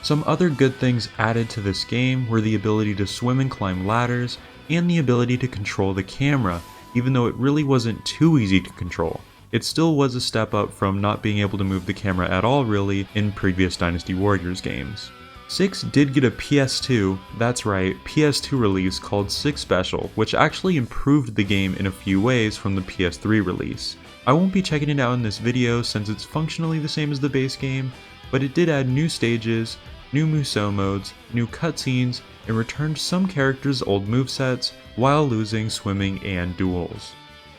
Some other good things added to this game were the ability to swim and climb ladders, and the ability to control the camera, even though it really wasn't too easy to control. It still was a step up from not being able to move the camera at all really in previous Dynasty Warriors games. 6 did get a PS2, that's right, PS2 release called 6 Special, which actually improved the game in a few ways from the PS3 release. I won't be checking it out in this video since it's functionally the same as the base game, but it did add new stages, new Musou modes, new cutscenes, and returned some characters' old movesets while losing swimming and duels.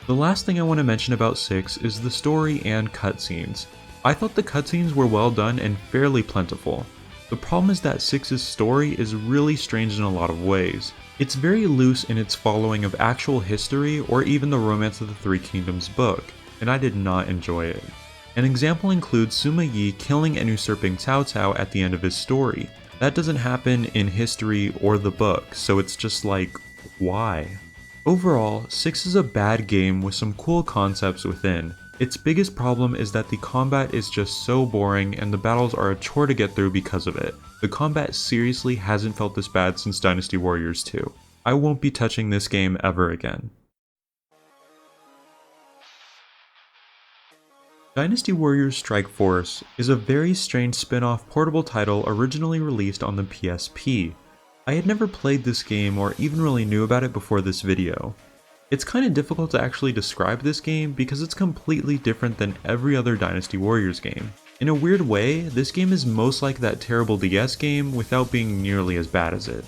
The last thing I want to mention about 6 is the story and cutscenes. I thought the cutscenes were well done and fairly plentiful. The problem is that 6's story is really strange in a lot of ways. It's very loose in its following of actual history or even the Romance of the Three Kingdoms book, and I did not enjoy it. An example includes Sima Yi killing and usurping Cao Cao at the end of his story. That doesn't happen in history or the book, so it's just like, why? Overall, 6 is a bad game with some cool concepts within. Its biggest problem is that the combat is just so boring and the battles are a chore to get through because of it. The combat seriously hasn't felt this bad since Dynasty Warriors 2. I won't be touching this game ever again. Dynasty Warriors Strikeforce is a very strange spin-off portable title originally released on the PSP. I had never played this game or even really knew about it before this video. It's kinda difficult to actually describe this game because it's completely different than every other Dynasty Warriors game. In a weird way, this game is most like that terrible DS game without being nearly as bad as it.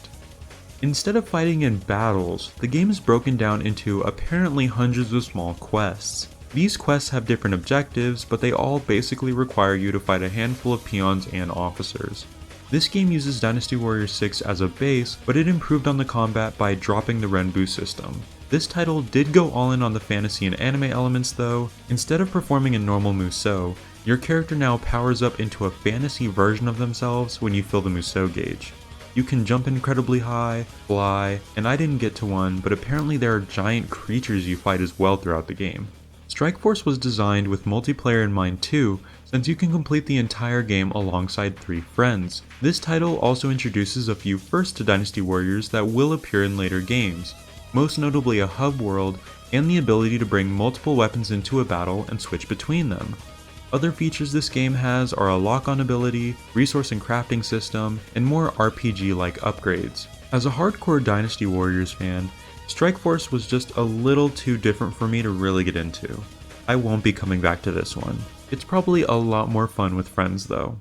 Instead of fighting in battles, the game is broken down into apparently hundreds of small quests. These quests have different objectives, but they all basically require you to fight a handful of peons and officers. This game uses Dynasty Warriors 6 as a base, but it improved on the combat by dropping the Renbu system. This title did go all in on the fantasy and anime elements though. Instead of performing a normal Musou, your character now powers up into a fantasy version of themselves when you fill the Musou gauge. You can jump incredibly high, fly, and I didn't get to one, but apparently there are giant creatures you fight as well throughout the game. Strikeforce was designed with multiplayer in mind too, since you can complete the entire game alongside 3 friends. This title also introduces a few firsts to Dynasty Warriors that will appear in later games, most notably a hub world and the ability to bring multiple weapons into a battle and switch between them. Other features this game has are a lock-on ability, resource and crafting system, and more RPG-like upgrades. As a hardcore Dynasty Warriors fan, Strikeforce was just a little too different for me to really get into. I won't be coming back to this one. It's probably a lot more fun with friends though.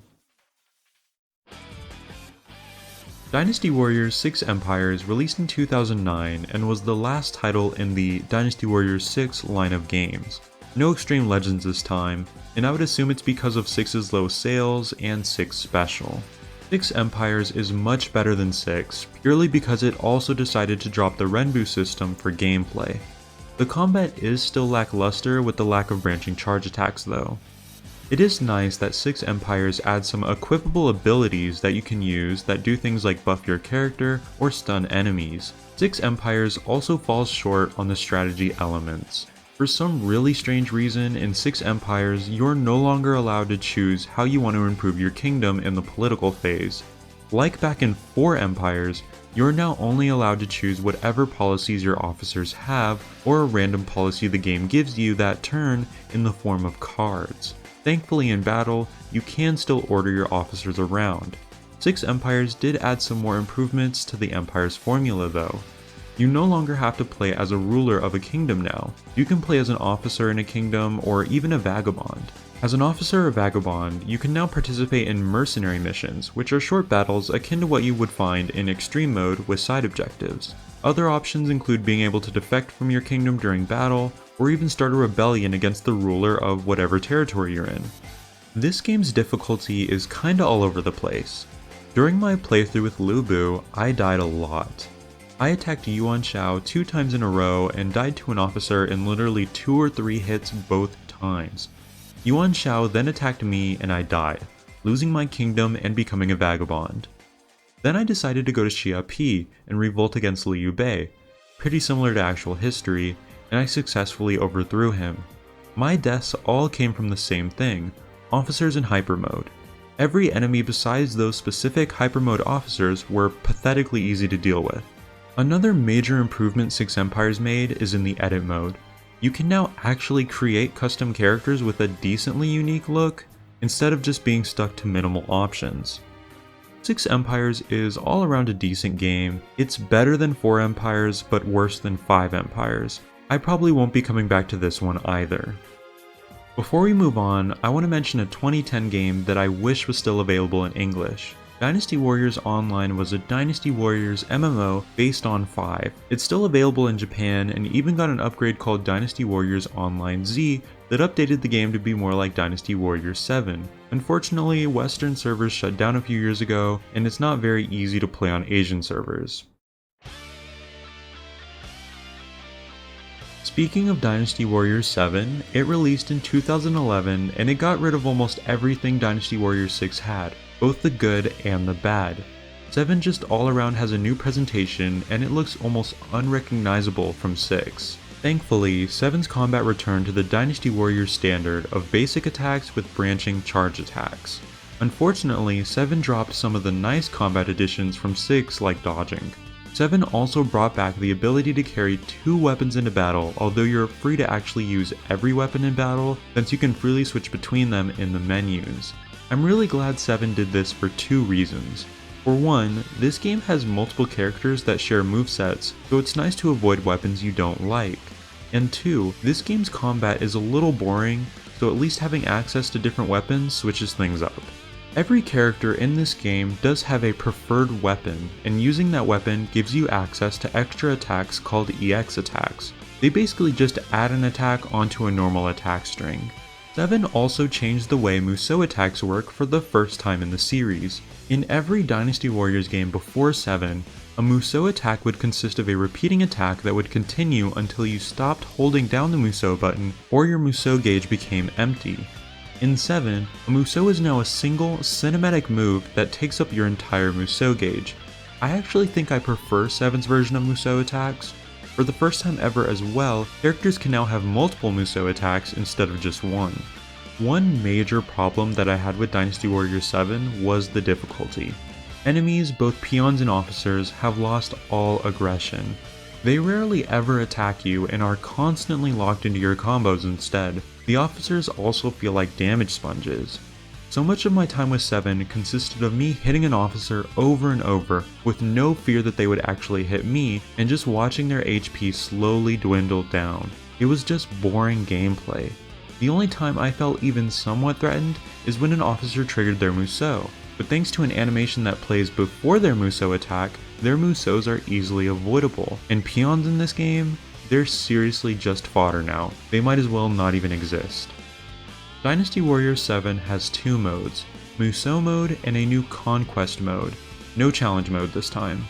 Dynasty Warriors 6 Empires released in 2009 and was the last title in the Dynasty Warriors 6 line of games. No Xtreme Legends this time, and I would assume it's because of 6's low sales and 6 Special. 6 Empires is much better than 6, purely because it also decided to drop the Renbu system for gameplay. The combat is still lackluster with the lack of branching charge attacks though. It is nice that 6 Empires add some equipable abilities that you can use that do things like buff your character or stun enemies. 6 Empires also falls short on the strategy elements. For some really strange reason, in 6 Empires, you're no longer allowed to choose how you want to improve your kingdom in the political phase. Like back in 4 Empires, you're now only allowed to choose whatever policies your officers have, or a random policy the game gives you that turn in the form of cards. Thankfully in battle, you can still order your officers around. 6 Empires did add some more improvements to the Empire's formula though. You no longer have to play as a ruler of a kingdom now. You can play as an officer in a kingdom or even a vagabond. As an officer or vagabond, you can now participate in mercenary missions, which are short battles akin to what you would find in extreme mode with side objectives. Other options include being able to defect from your kingdom during battle, or even start a rebellion against the ruler of whatever territory you're in. This game's difficulty is kinda all over the place. During my playthrough with Lu Bu, I died a lot. I attacked Yuan Shao 2 times in a row and died to an officer in literally 2 or 3 hits both times. Yuan Shao then attacked me and I died, losing my kingdom and becoming a vagabond. Then I decided to go to Xia Pi and revolt against Liu Bei, pretty similar to actual history, and I successfully overthrew him. My deaths all came from the same thing, officers in hyper mode. Every enemy besides those specific hyper mode officers were pathetically easy to deal with. Another major improvement Six Empires made is in the edit mode. You can now actually create custom characters with a decently unique look, instead of just being stuck to minimal options. Six Empires is all around a decent game. It's better than Four Empires, but worse than Five Empires. I probably won't be coming back to this one either. Before we move on, I want to mention a 2010 game that I wish was still available in English. Dynasty Warriors Online was a Dynasty Warriors MMO based on 5. It's still available in Japan and even got an upgrade called Dynasty Warriors Online Z that updated the game to be more like Dynasty Warriors 7. Unfortunately, Western servers shut down a few years ago, and it's not very easy to play on Asian servers. Speaking of Dynasty Warriors 7, it released in 2011 and it got rid of almost everything Dynasty Warriors 6 had, both the good and the bad. 7 just all around has a new presentation and it looks almost unrecognizable from 6. Thankfully, 7's combat returned to the Dynasty Warriors standard of basic attacks with branching charge attacks. Unfortunately, 7 dropped some of the nice combat additions from 6 like dodging. 7 also brought back the ability to carry 2 weapons into battle, although you're free to actually use every weapon in battle since you can freely switch between them in the menus. I'm really glad 7 did this for 2 reasons. For one, this game has multiple characters that share movesets, so it's nice to avoid weapons you don't like. And 2, this game's combat is a little boring, so at least having access to different weapons switches things up. Every character in this game does have a preferred weapon, and using that weapon gives you access to extra attacks called EX attacks. They basically just add an attack onto a normal attack string. 7 also changed the way Musou attacks work for the first time in the series. In every Dynasty Warriors game before 7, a Musou attack would consist of a repeating attack that would continue until you stopped holding down the Musou button or your Musou gauge became empty. In 7, a Musou is now a single, cinematic move that takes up your entire Musou gauge. I actually think I prefer 7's version of Musou attacks. For the first time ever as well, characters can now have multiple Musou attacks instead of just one. One major problem that I had with Dynasty Warriors 7 was the difficulty. Enemies, both peons and officers, have lost all aggression. They rarely ever attack you and are constantly locked into your combos instead. The officers also feel like damage sponges. So much of my time with 7 consisted of me hitting an officer over and over with no fear that they would actually hit me and just watching their HP slowly dwindle down. It was just boring gameplay. The only time I felt even somewhat threatened is when an officer triggered their Musou, but thanks to an animation that plays before their Musou attack, their Musous are easily avoidable, and peons in this game, they're seriously just fodder now. They might as well not even exist. Dynasty Warriors 7 has 2 modes, Musou mode and a new Conquest mode, no challenge mode this time.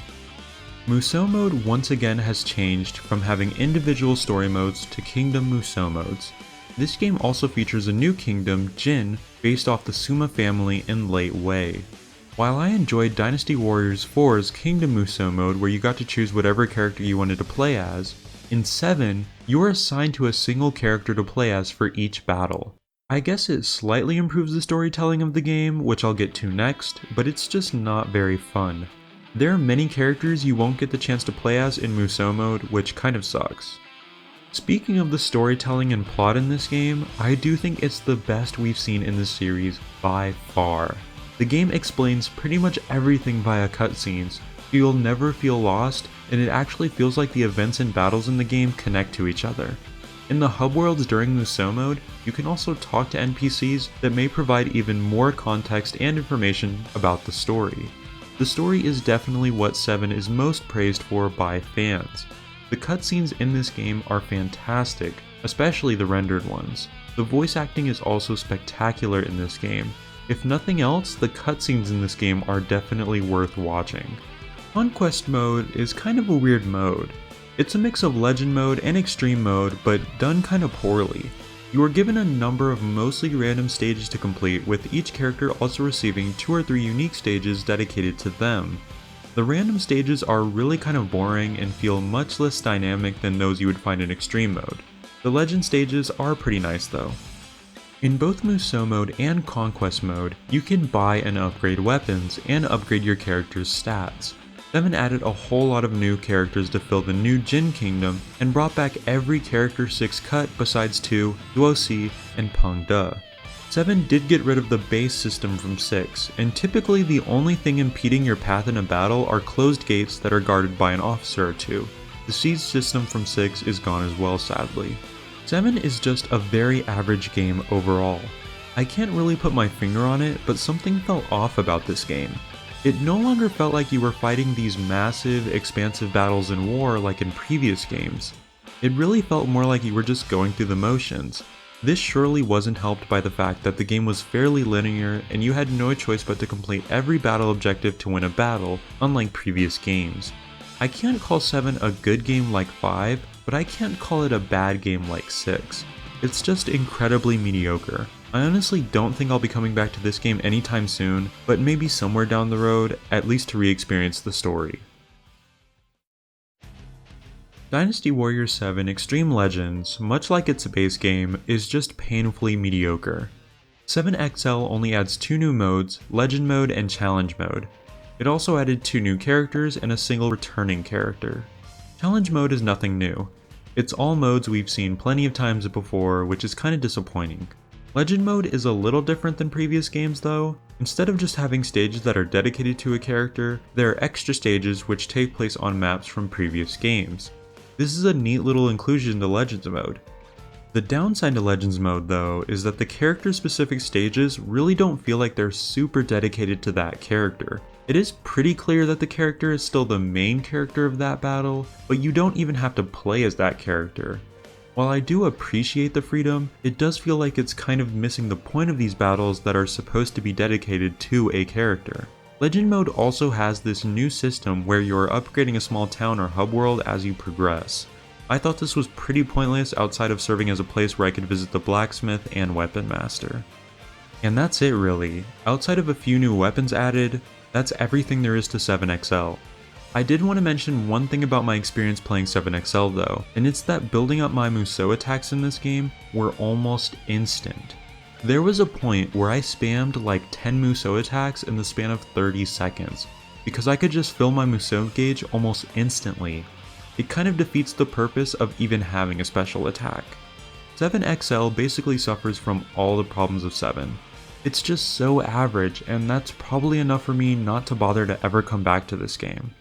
Musou mode once again has changed from having individual story modes to Kingdom Musou modes. This game also features a new kingdom, Jin, based off the Suma family in Late Wei. While I enjoyed Dynasty Warriors 4's Kingdom Musou mode where you got to choose whatever character you wanted to play as, in 7, you are assigned to a single character to play as for each battle. I guess it slightly improves the storytelling of the game, which I'll get to next, but it's just not very fun. There are many characters you won't get the chance to play as in Musou mode, which kind of sucks. Speaking of the storytelling and plot in this game, I do think it's the best we've seen in the series by far. The game explains pretty much everything via cutscenes, so you'll never feel lost, and it actually feels like the events and battles in the game connect to each other. In the hub worlds during Musou mode, you can also talk to NPCs that may provide even more context and information about the story. The story is definitely what 7 is most praised for by fans. The cutscenes in this game are fantastic, especially the rendered ones. The voice acting is also spectacular in this game. If nothing else, the cutscenes in this game are definitely worth watching. Conquest mode is kind of a weird mode. It's a mix of legend mode and extreme mode, but done kind of poorly. You are given a number of mostly random stages to complete, with each character also receiving 2 or 3 unique stages dedicated to them. The random stages are really kind of boring and feel much less dynamic than those you would find in Extreme mode. The Legend stages are pretty nice though. In both Musou mode and Conquest mode, you can buy and upgrade weapons and upgrade your character's stats. 7 added a whole lot of new characters to fill the new Jin Kingdom and brought back every character 6 cut besides 2, Duosi, and Peng De. 7 did get rid of the base system from 6, and typically the only thing impeding your path in a battle are closed gates that are guarded by an officer or 2. The siege system from 6 is gone as well, sadly. 7 is just a very average game overall. I can't really put my finger on it, but something felt off about this game. It no longer felt like you were fighting these massive, expansive battles in war like in previous games. It really felt more like you were just going through the motions. This surely wasn't helped by the fact that the game was fairly linear and you had no choice but to complete every battle objective to win a battle, unlike previous games. I can't call 7 a good game like 5, but I can't call it a bad game like 6. It's just incredibly mediocre. I honestly don't think I'll be coming back to this game anytime soon, but maybe somewhere down the road, at least to re-experience the story. Dynasty Warriors 7 Extreme Legends, much like its base game, is just painfully mediocre. 7XL only adds 2 new modes, Legend Mode and Challenge Mode. It also added 2 new characters and a single returning character. Challenge Mode is nothing new. It's all modes we've seen plenty of times before, which is kinda disappointing. Legend Mode is a little different than previous games though. Instead of just having stages that are dedicated to a character, there are extra stages which take place on maps from previous games. This is a neat little inclusion to Legends Mode. The downside to Legends Mode though is that the character specific stages really don't feel like they're super dedicated to that character. It is pretty clear that the character is still the main character of that battle, but you don't even have to play as that character. While I do appreciate the freedom, it does feel like it's kind of missing the point of these battles that are supposed to be dedicated to a character. Legend Mode also has this new system where you're upgrading a small town or hub world as you progress. I thought this was pretty pointless outside of serving as a place where I could visit the blacksmith and weapon master. And that's it really. Outside of a few new weapons added, that's everything there is to 7XL. I did want to mention one thing about my experience playing 7XL though, and it's that building up my Musou attacks in this game were almost instant. There was a point where I spammed like 10 Musou attacks in the span of 30 seconds, because I could just fill my Musou gauge almost instantly. It kind of defeats the purpose of even having a special attack. 7XL basically suffers from all the problems of 7. It's just so average, and that's probably enough for me not to bother to ever come back to this game.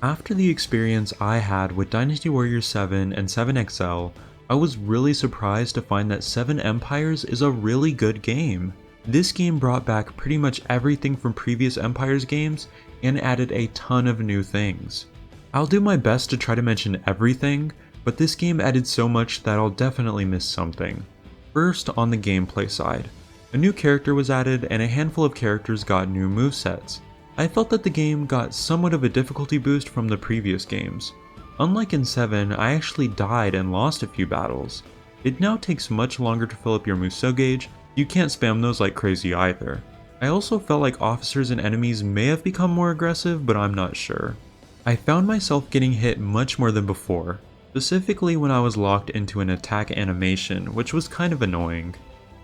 After the experience I had with Dynasty Warriors 7 and 7XL, I was really surprised to find that 7 Empires is a really good game. This game brought back pretty much everything from previous Empires games and added a ton of new things. I'll do my best to try to mention everything, but this game added so much that I'll definitely miss something. First, on the gameplay side, a new character was added and a handful of characters got new movesets. I felt that the game got somewhat of a difficulty boost from the previous games. Unlike in 7, I actually died and lost a few battles. It now takes much longer to fill up your Musou gauge, you can't spam those like crazy either. I also felt like officers and enemies may have become more aggressive, but I'm not sure. I found myself getting hit much more than before, specifically when I was locked into an attack animation, which was kind of annoying.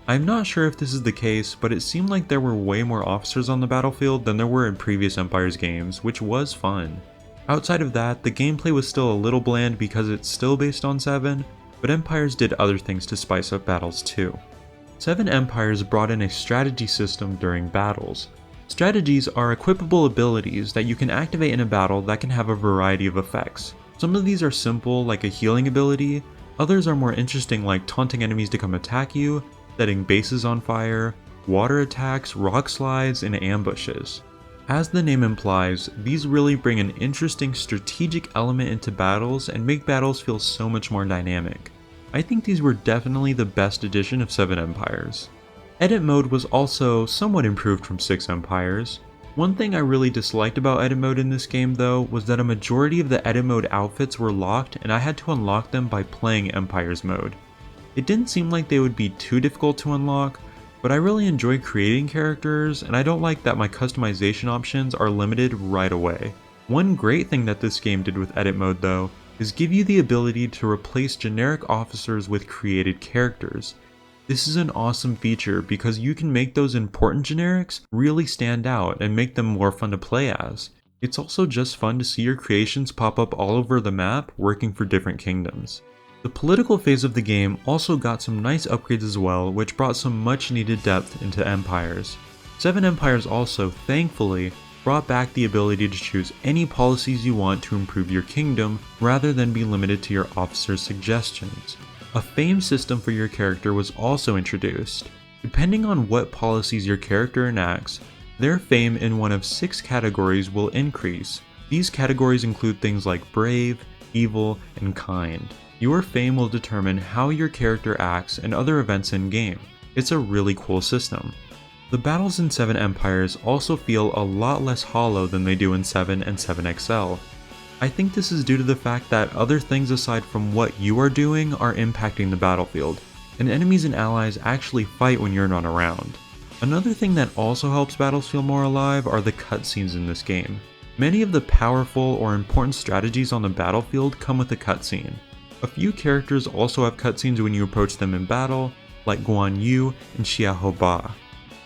I'm not sure if this is the case, but it seemed like there were way more officers on the battlefield than there were in previous Empires games, which was fun. Outside of that, the gameplay was still a little bland because it's still based on 7, but Empires did other things to spice up battles too. 7 Empires brought in a strategy system during battles. Strategies are equipable abilities that you can activate in a battle that can have a variety of effects. Some of these are simple, like a healing ability, others are more interesting like taunting enemies to come attack you, setting bases on fire, water attacks, rock slides, and ambushes. As the name implies, these really bring an interesting strategic element into battles and make battles feel so much more dynamic. I think these were definitely the best addition of 7 Empires. Edit mode was also somewhat improved from 6 Empires. One thing I really disliked about edit mode in this game though was that a majority of the edit mode outfits were locked and I had to unlock them by playing Empires mode. It didn't seem like they would be too difficult to unlock, but I really enjoy creating characters and I don't like that my customization options are limited right away. One great thing that this game did with edit mode though is give you the ability to replace generic officers with created characters. This is an awesome feature because you can make those important generics really stand out and make them more fun to play as. It's also just fun to see your creations pop up all over the map working for different kingdoms. The political phase of the game also got some nice upgrades as well, which brought some much needed depth into empires. 7 Empires also, thankfully, brought back the ability to choose any policies you want to improve your kingdom rather than be limited to your officer's suggestions. A fame system for your character was also introduced. Depending on what policies your character enacts, their fame in one of 6 categories will increase. These categories include things like brave, evil, and kind. Your fame will determine how your character acts and other events in game. It's a really cool system. The battles in 7 Empires also feel a lot less hollow than they do in 7 and 7XL. I think this is due to the fact that other things aside from what you are doing are impacting the battlefield, and enemies and allies actually fight when you're not around. Another thing that also helps battles feel more alive are the cutscenes in this game. Many of the powerful or important strategies on the battlefield come with a cutscene. A few characters also have cutscenes when you approach them in battle, like Guan Yu and Xiahou Ba.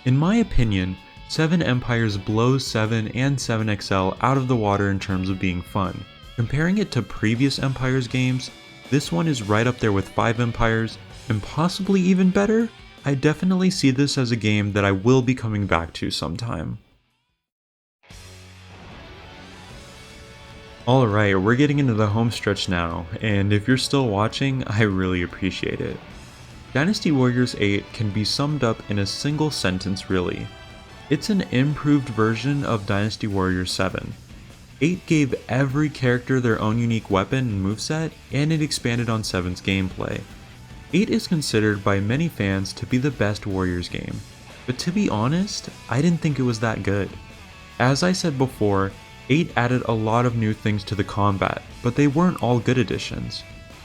In my opinion, 7 Empires blows 7 and 7XL out of the water in terms of being fun. Comparing it to previous Empires games, this one is right up there with 5 Empires, and possibly even better. I definitely see this as a game that I will be coming back to sometime. Alright, we're getting into the home stretch now, and if you're still watching, I really appreciate it. Dynasty Warriors 8 can be summed up in a single sentence really. It's an improved version of Dynasty Warriors 7. 8 gave every character their own unique weapon and moveset, and it expanded on 7's gameplay. 8 is considered by many fans to be the best Warriors game, but to be honest, I didn't think it was that good. As I said before, 8 added a lot of new things to the combat, but they weren't all good additions.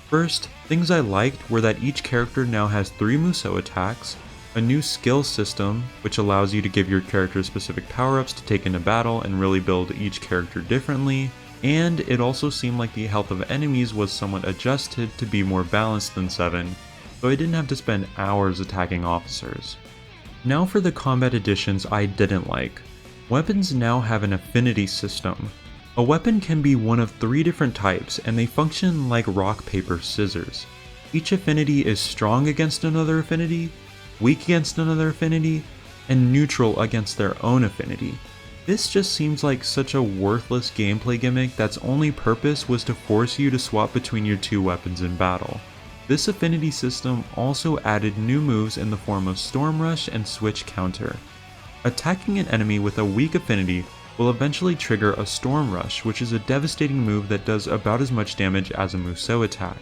First, things I liked were that each character now has 3 Musou attacks, a new skill system which allows you to give your character specific power-ups to take into battle and really build each character differently, and it also seemed like the health of enemies was somewhat adjusted to be more balanced than 7, so I didn't have to spend hours attacking officers. Now for the combat additions I didn't like. Weapons now have an affinity system. A weapon can be one of 3 different types and they function like rock, paper, scissors. Each affinity is strong against another affinity, weak against another affinity, and neutral against their own affinity. This just seems like such a worthless gameplay gimmick that's only purpose was to force you to swap between your 2 weapons in battle. This affinity system also added new moves in the form of Storm Rush and Switch Counter. Attacking an enemy with a weak affinity will eventually trigger a Storm Rush, which is a devastating move that does about as much damage as a Musou attack.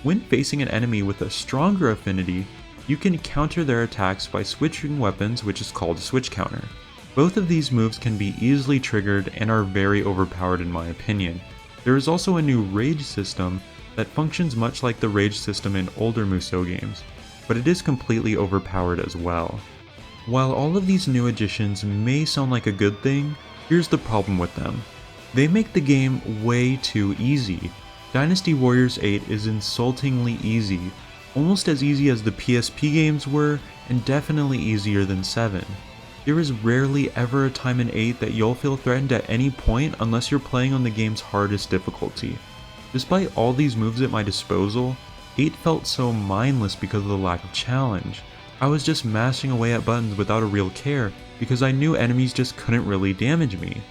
When facing an enemy with a stronger affinity, you can counter their attacks by switching weapons, which is called a Switch Counter. Both of these moves can be easily triggered and are very overpowered in my opinion. There is also a new Rage system that functions much like the Rage system in older Musou games, but it is completely overpowered as well. While all of these new additions may sound like a good thing, here's the problem with them. They make the game way too easy. Dynasty Warriors 8 is insultingly easy, almost as easy as the PSP games were, and definitely easier than 7. There is rarely ever a time in 8 that you'll feel threatened at any point unless you're playing on the game's hardest difficulty. Despite all these moves at my disposal, 8 felt so mindless because of the lack of challenge. I was just mashing away at buttons without a real care because I knew enemies just couldn't really damage me.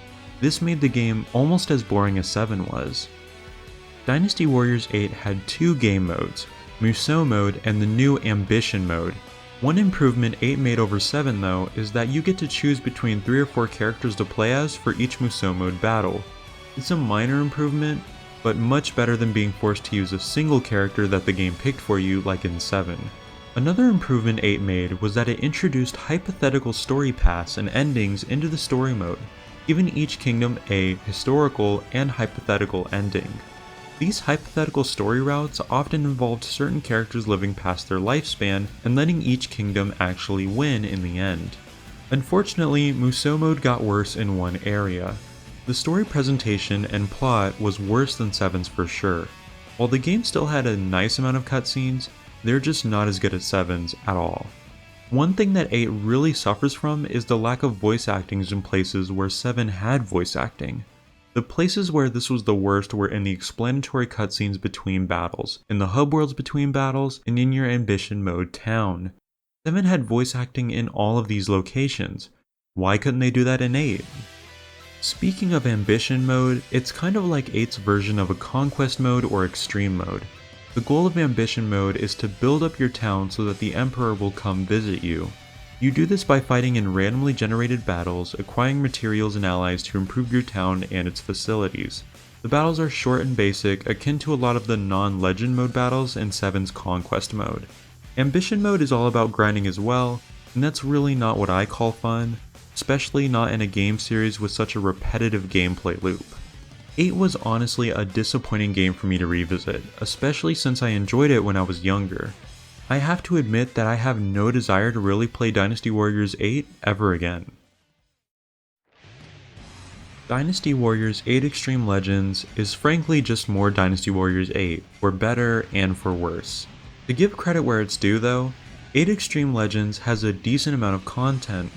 This made the game almost as boring as 7 was. Dynasty Warriors 8 had 2 game modes, Musou mode and the new Ambition mode. One improvement 8 made over 7 though is that you get to choose between 3 or 4 characters to play as for each Musou mode battle. It's a minor improvement, but much better than being forced to use a single character that the game picked for you like in 7. Another improvement 8 made was that it introduced hypothetical story paths and endings into the story mode. giving each kingdom a historical and hypothetical ending. These hypothetical story routes often involved certain characters living past their lifespan and letting each kingdom actually win in the end. Unfortunately, Musou mode got worse in one area. The story presentation and plot was worse than 7's for sure. While the game still had a nice amount of cutscenes, they're just not as good as 7's at all. One thing that 8 really suffers from is the lack of voice actings in places where 7 had voice acting. The places where this was the worst were in the explanatory cutscenes between battles, in the hub worlds between battles, and in your ambition mode town. 7 had voice acting in all of these locations. Why couldn't they do that in 8? Speaking of ambition mode, it's kind of like 8's version of a conquest mode or extreme mode. The goal of ambition mode is to build up your town so that the emperor will come visit you. You do this by fighting in randomly generated battles, acquiring materials and allies to improve your town and its facilities. The battles are short and basic, akin to a lot of the non-legend mode battles in 7's conquest mode. Ambition mode is all about grinding as well, and that's really not what I call fun, especially not in a game series with such a repetitive gameplay loop. 8 was honestly a disappointing game for me to revisit, especially since I enjoyed it when I was younger. I have to admit that I have no desire to really play Dynasty Warriors 8 ever again. Dynasty Warriors 8 Extreme Legends is frankly just more Dynasty Warriors 8, for better and for worse. To give credit where it's due though, 8 Extreme Legends has a decent amount of content.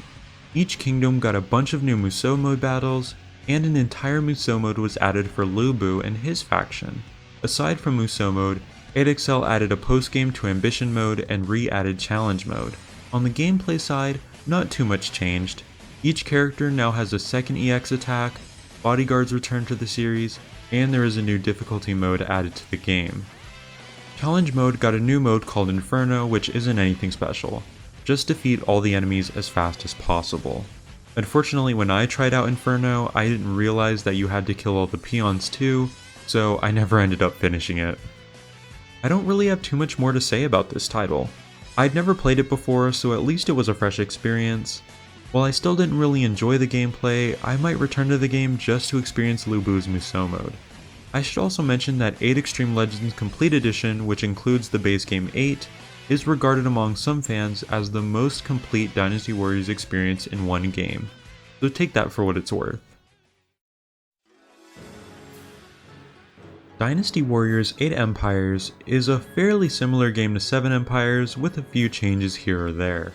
Each kingdom got a bunch of new Musou mode battles, and an entire Musou mode was added for Lu Bu and his faction. Aside from Musou mode, 8XL added a post-game to Ambition mode and re-added Challenge mode. On the gameplay side, not too much changed. Each character now has a second EX attack, bodyguards return to the series, and there is a new difficulty mode added to the game. Challenge mode got a new mode called Inferno, which isn't anything special. Just defeat all the enemies as fast as possible. Unfortunately, when I tried out Inferno, I didn't realize that you had to kill all the peons too, so I never ended up finishing it. I don't really have too much more to say about this title. I'd never played it before, so at least it was a fresh experience. While I still didn't really enjoy the gameplay, I might return to the game just to experience Lu Bu's Musou mode. I should also mention that 8 Extreme Legends Complete Edition, which includes the base game 8, is regarded among some fans as the most complete Dynasty Warriors experience in one game, so take that for what it's worth. Dynasty Warriors 8 Empires is a fairly similar game to 7 Empires with a few changes here or there.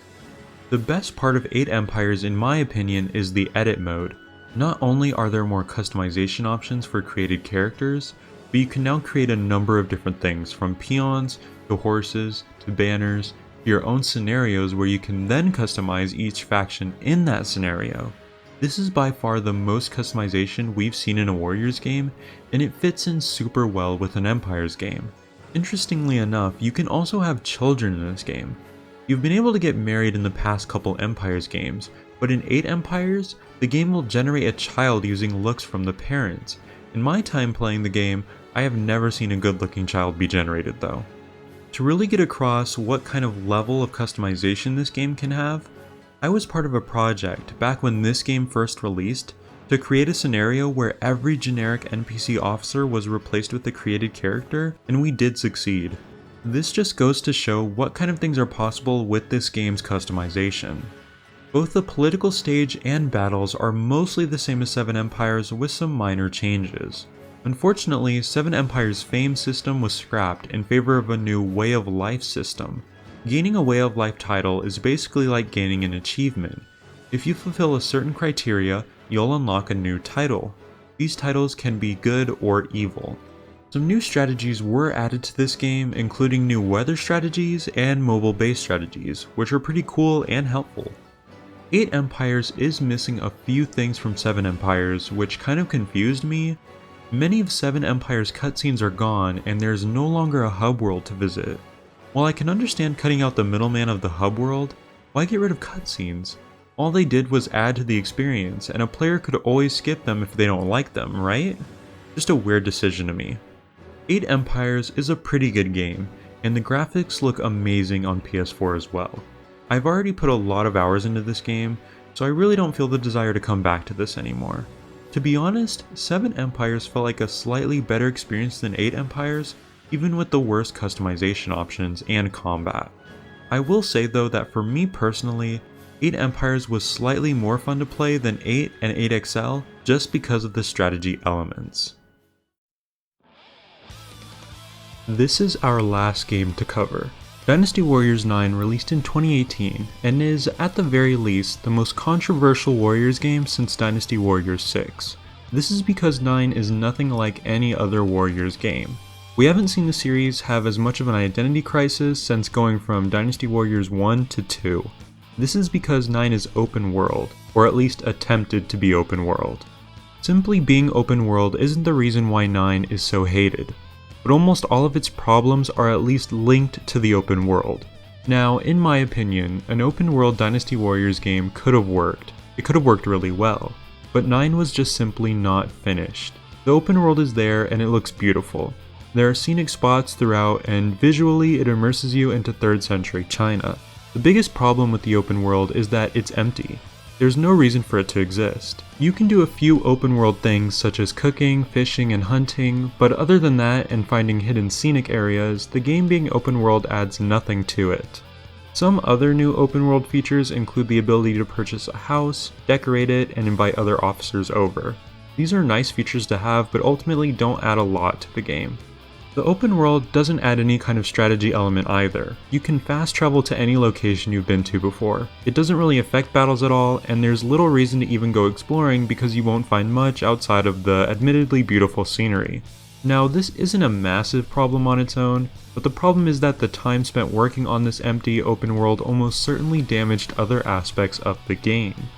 The best part of 8 Empires in my opinion is the edit mode. Not only are there more customization options for created characters, but you can now create a number of different things, from peons to horses to banners to your own scenarios where you can then customize each faction in that scenario. This is by far the most customization we've seen in a Warriors game, and it fits in super well with an Empires game. Interestingly enough, you can also have children in this game. You've been able to get married in the past couple Empires games, but in 8 Empires, the game will generate a child using looks from the parents. In my time playing the game, I have never seen a good looking child be generated though. To really get across what kind of level of customization this game can have, I was part of a project back when this game first released to create a scenario where every generic NPC officer was replaced with a created character, and we did succeed. This just goes to show what kind of things are possible with this game's customization. Both the political stage and battles are mostly the same as 7 Empires with some minor changes. Unfortunately, 7 Empires' fame system was scrapped in favor of a new way of life system. Gaining a way of life title is basically like gaining an achievement. If you fulfill a certain criteria, you'll unlock a new title. These titles can be good or evil. Some new strategies were added to this game, including new weather strategies and mobile-based strategies, which are pretty cool and helpful. 8 Empires is missing a few things from 7 Empires, which kind of confused me. Many of 7 Empires' cutscenes are gone, and there's no longer a hub world to visit. While I can understand cutting out the middleman of the hub world, why get rid of cutscenes? All they did was add to the experience, and a player could always skip them if they don't like them, right? Just a weird decision to me. 8 Empires is a pretty good game, and the graphics look amazing on PS4 as well. I've already put a lot of hours into this game, so I really don't feel the desire to come back to this anymore. To be honest, 7 Empires felt like a slightly better experience than 8 Empires, even with the worst customization options and combat. I will say though that for me personally, 8 Empires was slightly more fun to play than 8 and 8XL just because of the strategy elements. This is our last game to cover. Dynasty Warriors 9 released in 2018 and is, at the very least, the most controversial Warriors game since Dynasty Warriors 6. This is because 9 is nothing like any other Warriors game. We haven't seen the series have as much of an identity crisis since going from Dynasty Warriors 1 to 2. This is because 9 is open world, or at least attempted to be open world. Simply being open world isn't the reason why 9 is so hated, but almost all of its problems are at least linked to the open world. Now, in my opinion, an open world Dynasty Warriors game could have worked. It could have worked really well, but 9 was just simply not finished. The open world is there and it looks beautiful. There are scenic spots throughout and visually it immerses you into 3rd century China. The biggest problem with the open world is that it's empty. There's no reason for it to exist. You can do a few open world things such as cooking, fishing, and hunting, but other than that and finding hidden scenic areas, the game being open world adds nothing to it. Some other new open world features include the ability to purchase a house, decorate it, and invite other officers over. These are nice features to have, but ultimately don't add a lot to the game. The open world doesn't add any kind of strategy element either. You can fast travel to any location you've been to before. It doesn't really affect battles at all, and there's little reason to even go exploring because you won't find much outside of the admittedly beautiful scenery. Now, this isn't a massive problem on its own, but the problem is that the time spent working on this empty open world almost certainly damaged other aspects of the game.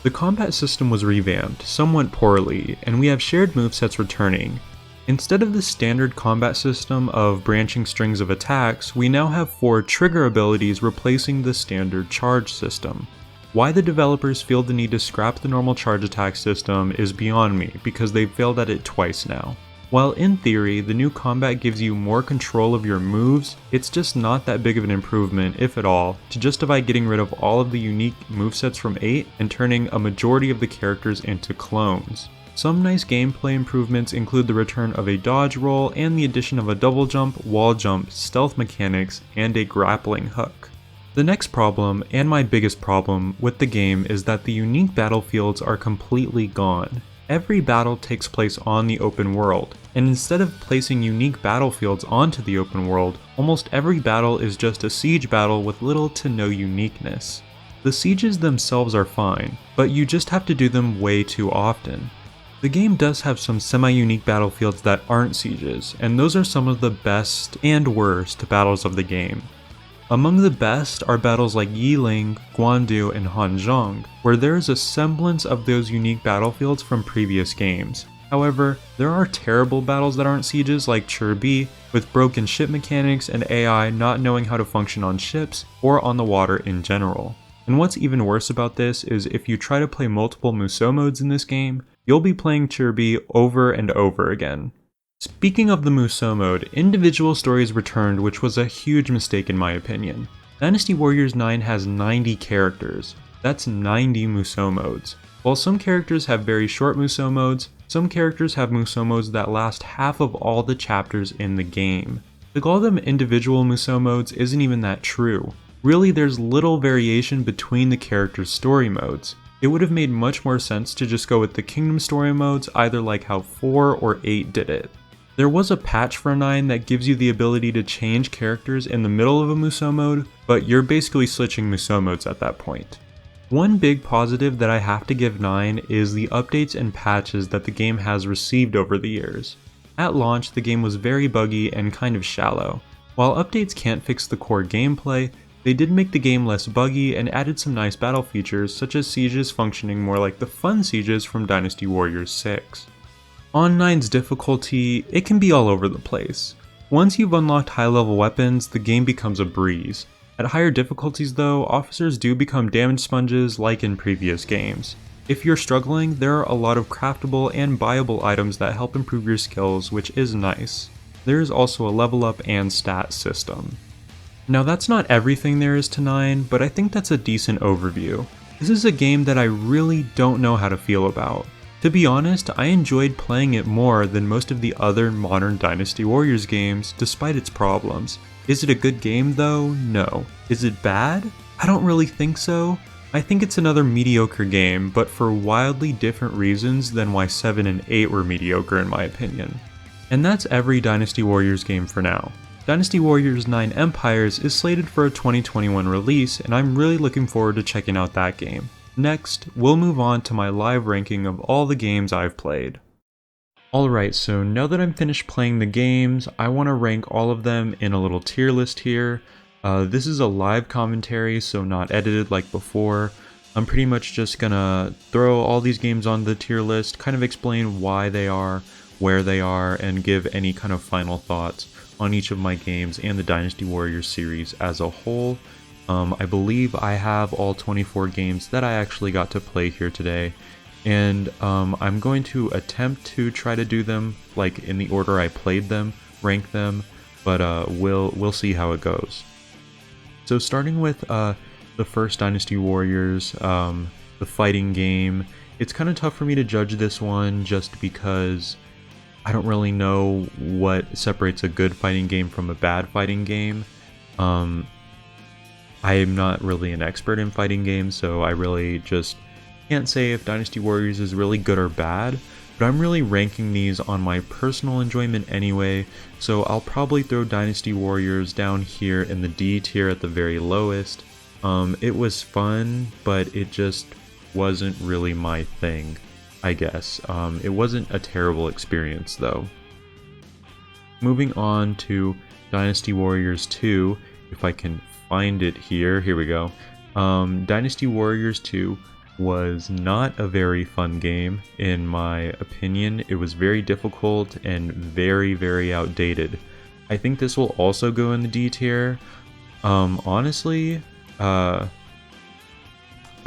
The combat system was revamped, somewhat poorly, and we have shared movesets returning. Instead of the standard combat system of branching strings of attacks, we now have 4 trigger abilities replacing the standard charge system. Why the developers feel the need to scrap the normal charge attack system is beyond me, because they've failed at it twice now. While in theory, the new combat gives you more control of your moves, it's just not that big of an improvement, if at all, to justify getting rid of all of the unique movesets from 8 and turning a majority of the characters into clones. Some nice gameplay improvements include the return of a dodge roll and the addition of a double jump, wall jump, stealth mechanics, and a grappling hook. The next problem, and my biggest problem, with the game is that the unique battlefields are completely gone. Every battle takes place on the open world, and instead of placing unique battlefields onto the open world, almost every battle is just a siege battle with little to no uniqueness. The sieges themselves are fine, but you just have to do them way too often. The game does have some semi-unique battlefields that aren't sieges, and those are some of the best and worst battles of the game. Among the best are battles like Yiling, Guandu, and Hanzhong, where there is a semblance of those unique battlefields from previous games. However, there are terrible battles that aren't sieges like Chirbi, with broken ship mechanics and AI not knowing how to function on ships or on the water in general. And what's even worse about this is if you try to play multiple Musou modes in this game, you'll be playing Chirbi over and over again. Speaking of the Musou mode, individual stories returned, which was a huge mistake in my opinion. Dynasty Warriors 9 has 90 characters. That's 90 Musou modes. While some characters have very short Musou modes, some characters have Musou modes that last half of all the chapters in the game. To call them individual Musou modes isn't even that true. Really, there's little variation between the characters' story modes. It would have made much more sense to just go with the Kingdom story modes, either like how 4 or 8 did it. There was a patch for 9 that gives you the ability to change characters in the middle of a Musou mode, but you're basically switching Musou modes at that point. One big positive that I have to give 9 is the updates and patches that the game has received over the years. At launch, the game was very buggy and kind of shallow. While updates can't fix the core gameplay, they did make the game less buggy and added some nice battle features such as sieges functioning more like the fun sieges from Dynasty Warriors 6. On 9's difficulty, it can be all over the place. Once you've unlocked high level weapons, the game becomes a breeze. At higher difficulties though, officers do become damage sponges like in previous games. If you're struggling, there are a lot of craftable and buyable items that help improve your skills, which is nice. There is also a level up and stat system. Now that's not everything there is to 9, but I think that's a decent overview. This is a game that I really don't know how to feel about. To be honest, I enjoyed playing it more than most of the other modern Dynasty Warriors games, despite its problems. Is it a good game though? No. Is it bad? I don't really think so. I think it's another mediocre game, but for wildly different reasons than why 7 and 8 were mediocre in my opinion. And that's every Dynasty Warriors game for now. Dynasty Warriors 9 Empires is slated for a 2021 release, and I'm really looking forward to checking out that game. Next, we'll move on to my live ranking of all the games I've played. Alright, so now that I'm finished playing the games, I want to rank all of them in a little tier list here. This is a live commentary, so not edited like before. I'm pretty much just gonna throw all these games on the tier list, kind of explain why they are, where they are, and give any kind of final thoughts on each of my games and the Dynasty Warriors series as a whole. I believe I have all 24 games that I actually got to play here today, and I'm going to attempt to try to do them like in the order I played them, rank them, but we'll see how it goes. So starting with the first Dynasty Warriors, the fighting game, it's kind of tough for me to judge this one just because I don't really know what separates a good fighting game from a bad fighting game. I am not really an expert in fighting games, so I really just can't say if Dynasty Warriors is really good or bad, but I'm really ranking these on my personal enjoyment anyway, so I'll probably throw Dynasty Warriors down here in the D tier at the very lowest. It was fun, but it just wasn't really my thing, I guess. It wasn't a terrible experience though. Moving on to Dynasty Warriors 2, if I can find it here we go. Dynasty Warriors 2 was not a very fun game in my opinion. It was very difficult and very outdated. I think this will also go in the D tier. Honestly, I'm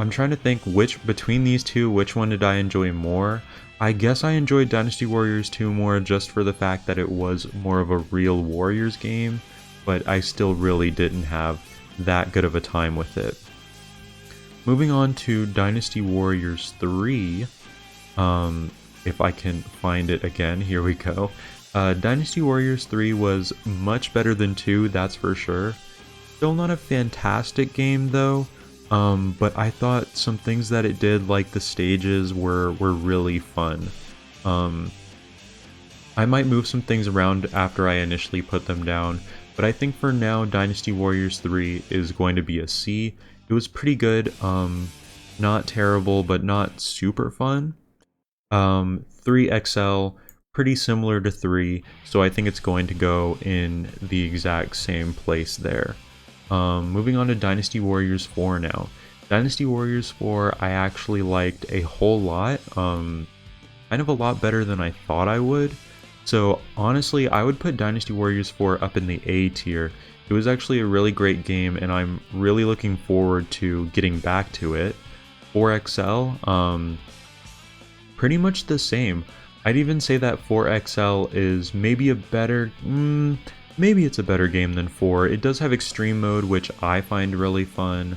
trying to think between these two, which one did I enjoy more? I guess I enjoyed Dynasty Warriors 2 more just for the fact that it was more of a real Warriors game, but I still really didn't have that good of a time with it. Moving on to Dynasty Warriors 3, if I can find it again, here we go. Dynasty Warriors 3 was much better than 2, that's for sure. Still not a fantastic game though, but I thought some things that it did, like the stages, were really fun. I might move some things around after I initially put them down, but I think for now Dynasty Warriors 3 is going to be a C. It was pretty good, not terrible, but not super fun. 3XL, pretty similar to 3, so I think it's going to go in the exact same place there. Moving on to Dynasty Warriors 4 now. Dynasty Warriors 4 I actually liked a whole lot, kind of a lot better than I thought I would. So honestly, I would put Dynasty Warriors 4 up in the A tier. It was actually a really great game, and I'm really looking forward to getting back to it. 4XL, pretty much the same. I'd even say that 4XL is maybe a better, maybe it's a better game than 4. It does have Extreme mode, which I find really fun.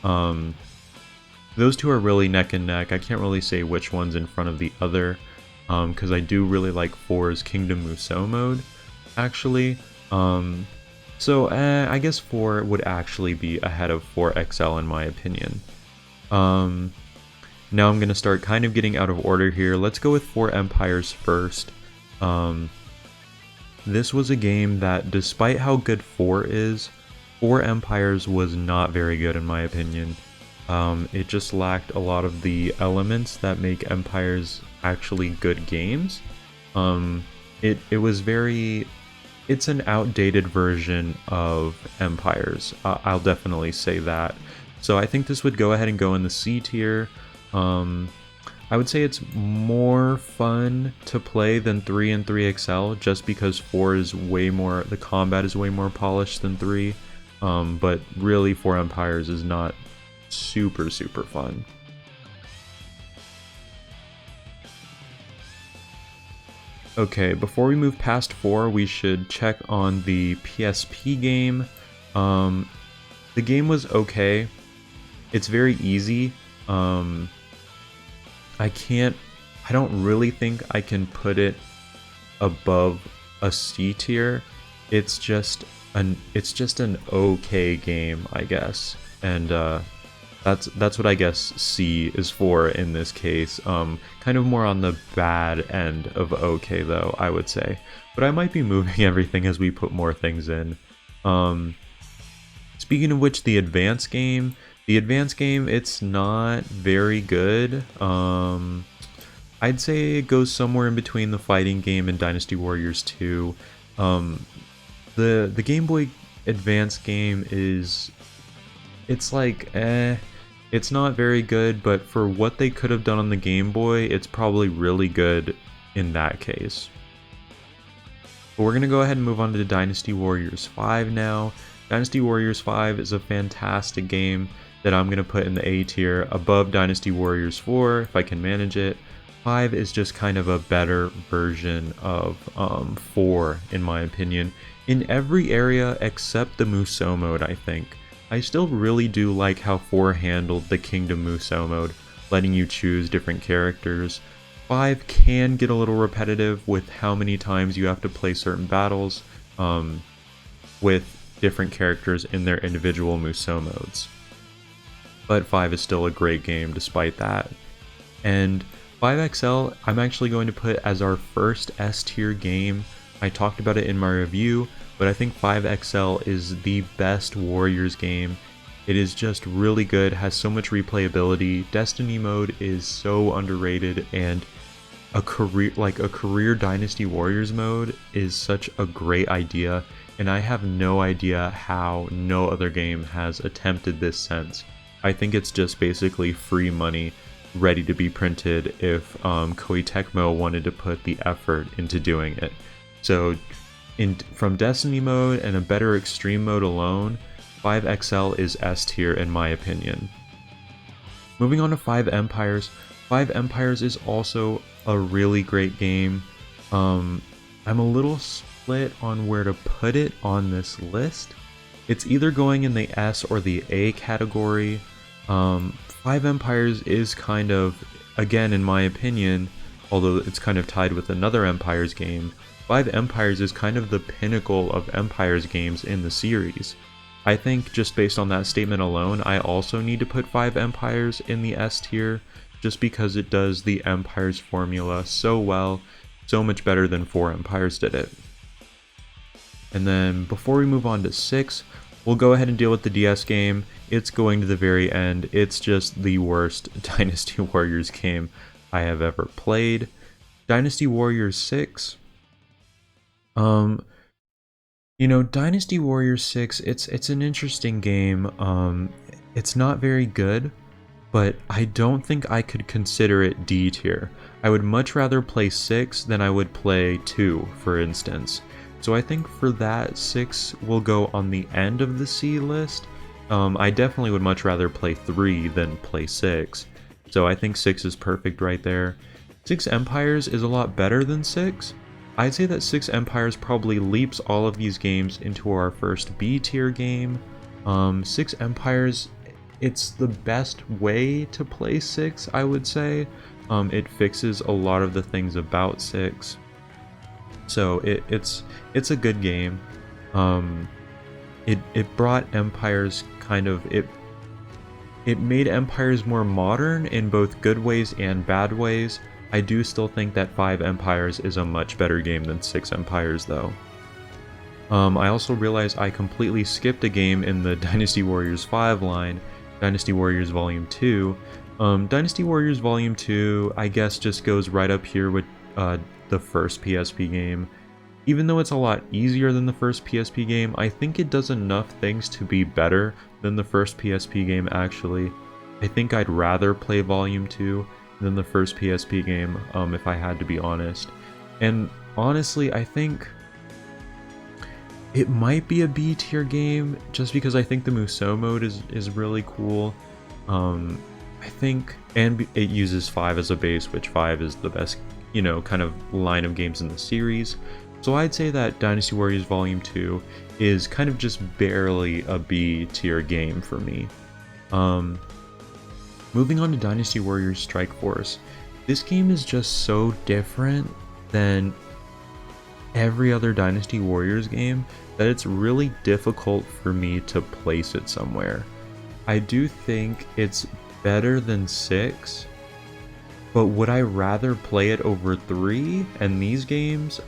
Those two are really neck and neck. I can't really say which one's in front of the other, because I do really like 4's Kingdom Musou mode, actually. So I guess 4 would actually be ahead of 4XL in my opinion. Now I'm going to start kind of getting out of order here. Let's go with 4 Empires first. This was a game that, despite how good 4 is, 4 Empires was not very good in my opinion. It just lacked a lot of the elements that make Empires actually good games. It was very... It's an outdated version of Empires. I'll definitely say that. So I think this would go ahead and go in the C tier. I would say it's more fun to play than 3 and 3XL, just because 4 is way more, the combat is way more polished than 3. But really 4 Empires is not super fun. Okay, before we move past 4, we should check on the PSP game. The game was okay. It's very easy. I don't really think I can put it above a C tier. It's just an okay game, I guess. And that's what I guess C is for in this case. Kind of more on the bad end of okay though, I would say. But I might be moving everything as we put more things in. Speaking of which, the advanced game, it's not very good. I'd say it goes somewhere in between the fighting game and Dynasty Warriors 2. The Game Boy Advance game it's like it's not very good, but for what they could have done on the Game Boy, it's probably really good in that case. But we're gonna go ahead and move on to Dynasty Warriors 5 now. Dynasty Warriors 5 is a fantastic game that I'm gonna put in the A tier above Dynasty Warriors 4 if I can manage it. 5 is just kind of a better version of 4 in my opinion. In every area except the Musou mode, I think. I still really do like how 4 handled the Kingdom Musou mode, letting you choose different characters. 5 can get a little repetitive with how many times you have to play certain battles with different characters in their individual Musou modes. But 5 is still a great game despite that. And 5XL, I'm actually going to put as our first S tier game. I talked about it in my review, but I think 5XL is the best Warriors game. It is just really good, has so much replayability. Destiny mode is so underrated, and a career Dynasty Warriors mode is such a great idea, and I have no idea how no other game has attempted this since. I think it's just basically free money ready to be printed if Koei Tecmo wanted to put the effort into doing it. So from Destiny mode and a better Xtreme mode alone, 5XL is S tier in my opinion. Moving on to 5 Empires. 5 Empires is also a really great game. I'm a little split on where to put it on this list. It's either going in the S or the A category. 5 Empires is kind of, again in my opinion, although it's kind of tied with another Empires game, 5 Empires is kind of the pinnacle of Empires games in the series. I think just based on that statement alone, I also need to put 5 Empires in the S tier, just because it does the Empires formula so well, so much better than 4 Empires did it. And then before we move on to 6, we'll go ahead and deal with the DS game. It's going to the very end. It's just the worst Dynasty Warriors game I have ever played. Dynasty Warriors 6. You know, Dynasty Warriors 6, it's an interesting game. It's not very good, but I don't think I could consider it D tier. I would much rather play 6 than I would play 2, for instance. So I think for that, 6 will go on the end of the C list. I definitely would much rather play 3 than play 6. So I think 6 is perfect right there. 6 Empires is a lot better than 6. I'd say that 6 Empires probably leaps all of these games into our first B tier game. 6 Empires, it's the best way to play 6, I would say. It fixes a lot of the things about 6. So it's a good game. It brought Empires kind of, it made Empires more modern in both good ways and bad ways. I do still think that 5 Empires is a much better game than 6 Empires though. I also realized I completely skipped a game in the Dynasty Warriors 5 line, Dynasty Warriors Volume 2. Dynasty Warriors Volume 2 I guess just goes right up here with the first PSP game. Even though it's a lot easier than the first PSP game, I think it does enough things to be better than the first PSP game actually. I think I'd rather play Volume 2 than the first PSP game, if I had to be honest. And honestly, I think it might be a B tier game, just because I think the Musou mode is really cool. I think, and it uses 5 as a base, which 5 is the best, you know, kind of line of games in the series. So I'd say that Dynasty Warriors Volume 2 is kind of just barely a B tier game for me. Moving on to Dynasty Warriors Strikeforce. This game is just so different than every other Dynasty Warriors game that it's really difficult for me to place it somewhere. I do think it's better than 6, but would I rather play it over 3? And these games,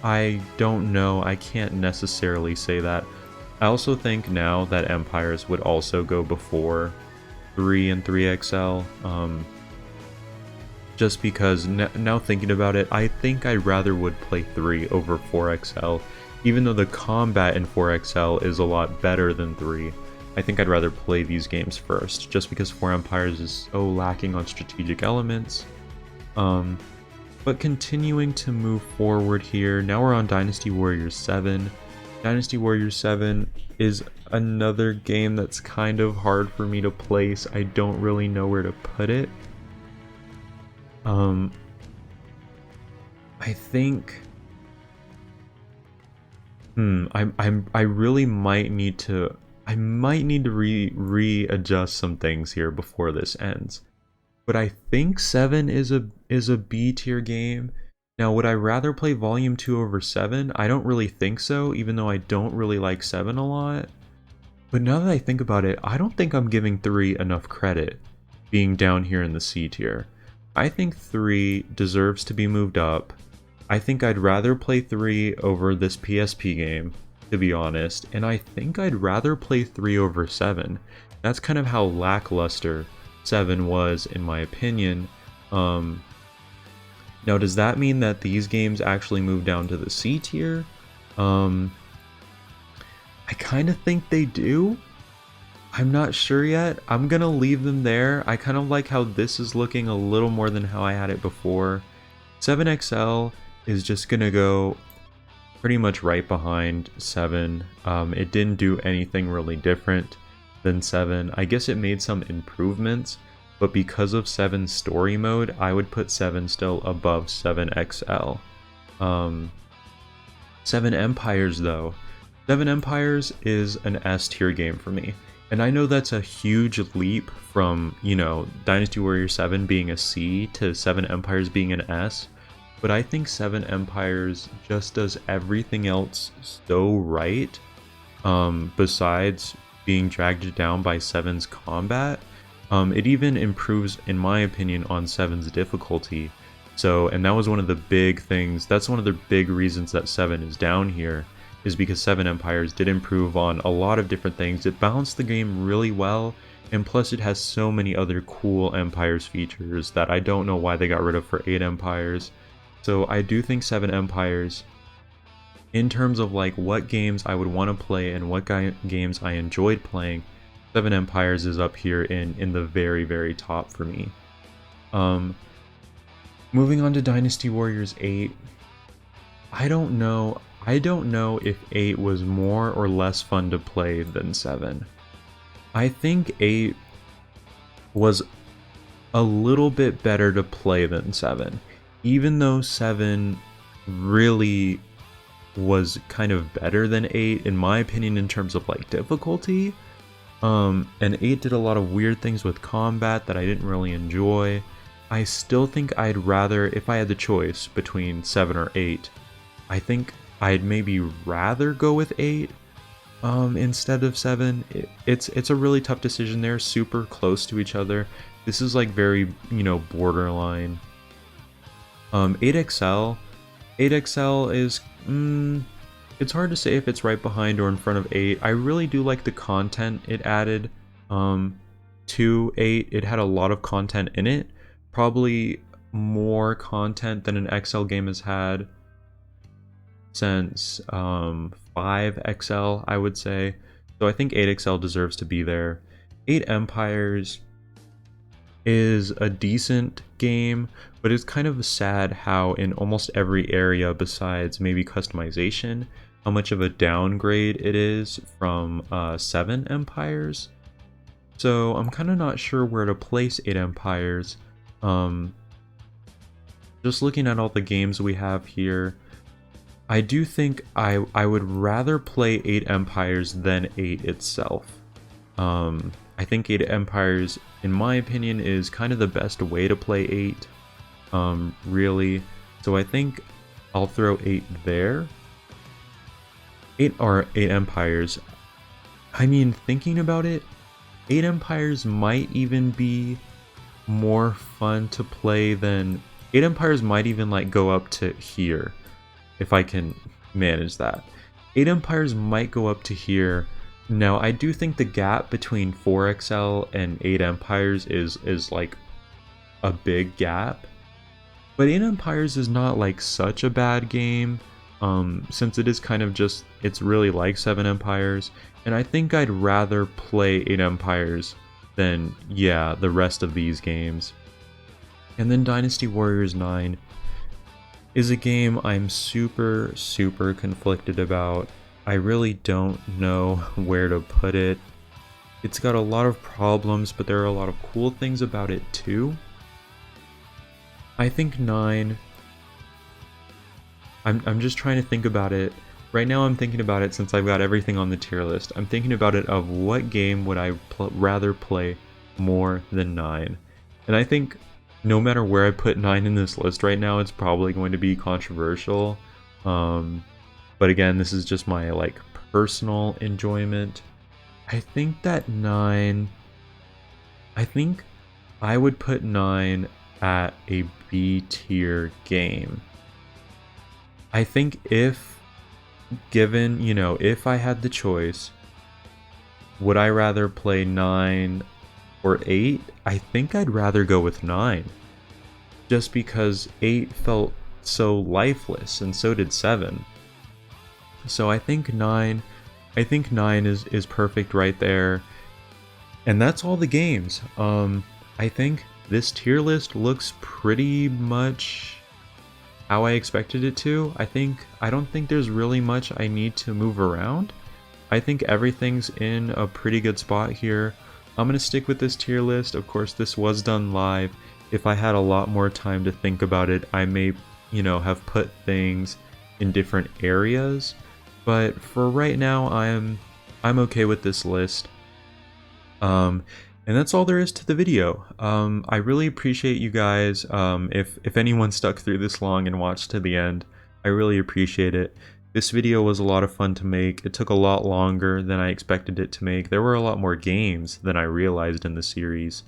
I don't know. I can't necessarily say that. I also think now that Empires would also go before 3 and 3XL. Just because now thinking about it, I think I rather would play 3 over 4XL. Even though the combat in 4XL is a lot better than 3, I think I'd rather play these games first, just because 4 Empires is so lacking on strategic elements. But continuing to move forward here, now we're on Dynasty Warriors 7. Dynasty Warriors 7 is another game that's kind of hard for me to place. I don't really know where to put it. I think I really might need to readjust some things here before this ends. But I think 7 is a B tier game. Now, would I rather play Volume 2 over 7? I don't really think so, even though I don't really like 7 a lot. But now that I think about it, I don't think I'm giving 3 enough credit, being down here in the C tier. I think 3 deserves to be moved up. I think I'd rather play 3 over this PSP game, to be honest, and I think I'd rather play 3 over 7. That's kind of how lackluster 7 was, in my opinion. Now, does that mean that these games actually move down to the C tier? I kind of think they do. I'm not sure yet. I'm gonna leave them there. I kind of like how this is looking a little more than how I had it before. 7XL is just gonna go pretty much right behind 7. It didn't do anything really different than 7. I guess it made some improvements, but because of 7's story mode, I would put 7 still above 7XL. 7 Empires though. 7 Empires is an S tier game for me. And I know that's a huge leap from, you know, Dynasty Warriors 7 being a C to 7 Empires being an S. But I think 7 Empires just does everything else so right, besides being dragged down by 7's combat. It even improves, in my opinion, on 7's difficulty. So, and that was one of the big things, that's one of the big reasons that 7 is down here, is because 7 Empires did improve on a lot of different things. It balanced the game really well, and plus it has so many other cool Empires features that I don't know why they got rid of for 8 Empires. So I do think 7 Empires, in terms of like what games I would want to play and what games I enjoyed playing, 7 Empires is up here in the very, very top for me. Moving on to Dynasty Warriors 8, I don't know if 8 was more or less fun to play than 7. I think 8 was a little bit better to play than 7. Even though 7 really was kind of better than 8, in my opinion, in terms of like difficulty. And 8 did a lot of weird things with combat that I didn't really enjoy. I still think I'd rather, if I had the choice between 7 or 8, I think I'd maybe rather go with 8 instead of 7. It's a really tough decision. They're super close to each other. This is like very, you know, borderline. 8XL is, it's hard to say if it's right behind or in front of 8. I really do like the content it added to 8. It had a lot of content in it. Probably more content than an XL game has had since 5XL, I would say. So I think 8XL deserves to be there. 8 Empires is a decent game, but it's kind of sad how in almost every area besides maybe customization, how much of a downgrade it is from 7 Empires. So I'm kind of not sure where to place 8 Empires. Just looking at all the games we have here, I do think I would rather play 8 Empires than 8 itself. I think 8 Empires, in my opinion, is kind of the best way to play 8, really. So I think I'll throw 8 there. 8 Empires. I mean, thinking about it, 8 Empires might even be more fun to play than... 8 Empires might even like go up to here, if I can manage that. 8 Empires might go up to here. Now, I do think the gap between 4XL and 8 Empires is like a big gap. But 8 Empires is not like such a bad game, since it is kind of just, it's really like 7 Empires. And I think I'd rather play 8 Empires than, yeah, the rest of these games. And then Dynasty Warriors 9 is a game I'm super conflicted about. I really don't know where to put it. It's got a lot of problems, but there are a lot of cool things about it too. I think 9... I'm just trying to think about it. Right now I'm thinking about it since I've got everything on the tier list. I'm thinking about it of what game would I rather play more than 9. And I think no matter where I put 9 in this list right now, it's probably going to be controversial. But again, this is just my like personal enjoyment. I think that 9... I think I would put 9 at a B tier game. I think if given, you know, if I had the choice, would I rather play 9 or 8? I think I'd rather go with 9. Just because 8 felt so lifeless, and so did 7. So I think 9 is perfect right there. And that's all the games. I think this tier list looks pretty much how I expected it to. I don't think there's really much I need to move around. I think everything's in a pretty good spot here. I'm gonna stick with this tier list. Of course, this was done live. If I had a lot more time to think about it, I may, you know, have put things in different areas. But for right now, I'm okay with this list. And that's all there is to the video. I really appreciate you guys. If anyone stuck through this long and watched to the end, I really appreciate it. This video was a lot of fun to make. It took a lot longer than I expected it to make. There were a lot more games than I realized in the series.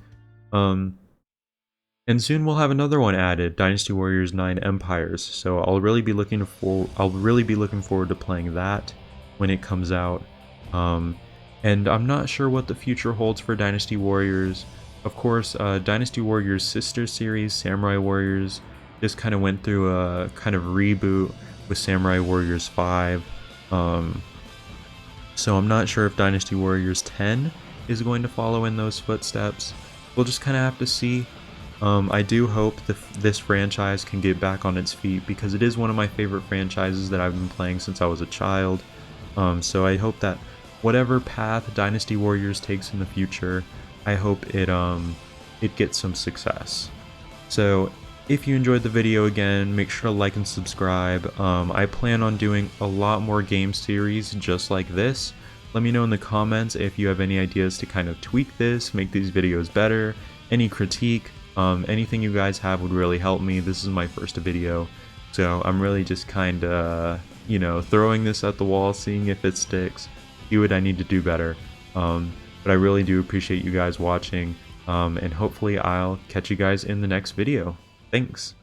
And soon we'll have another one added, Dynasty Warriors 9 Empires. So I'll really be looking forward to playing that when it comes out. And I'm not sure what the future holds for Dynasty Warriors. Of course, Dynasty Warriors' sister series, Samurai Warriors, just kind of went through a kind of reboot with Samurai Warriors 5. So I'm not sure if Dynasty Warriors 10 is going to follow in those footsteps. We'll just kind of have to see. I do hope this franchise can get back on its feet, because it is one of my favorite franchises that I've been playing since I was a child. So I hope that whatever path Dynasty Warriors takes in the future, I hope it gets some success. So if you enjoyed the video, again, make sure to like and subscribe. I plan on doing a lot more game series just like this. Let me know in the comments if you have any ideas to kind of tweak this, make these videos better, any critique. Anything you guys have would really help me. This is my first video, so I'm really just kind of, you know, throwing this at the wall, seeing if it sticks, see what I need to do better. But I really do appreciate you guys watching, and hopefully I'll catch you guys in the next video. Thanks!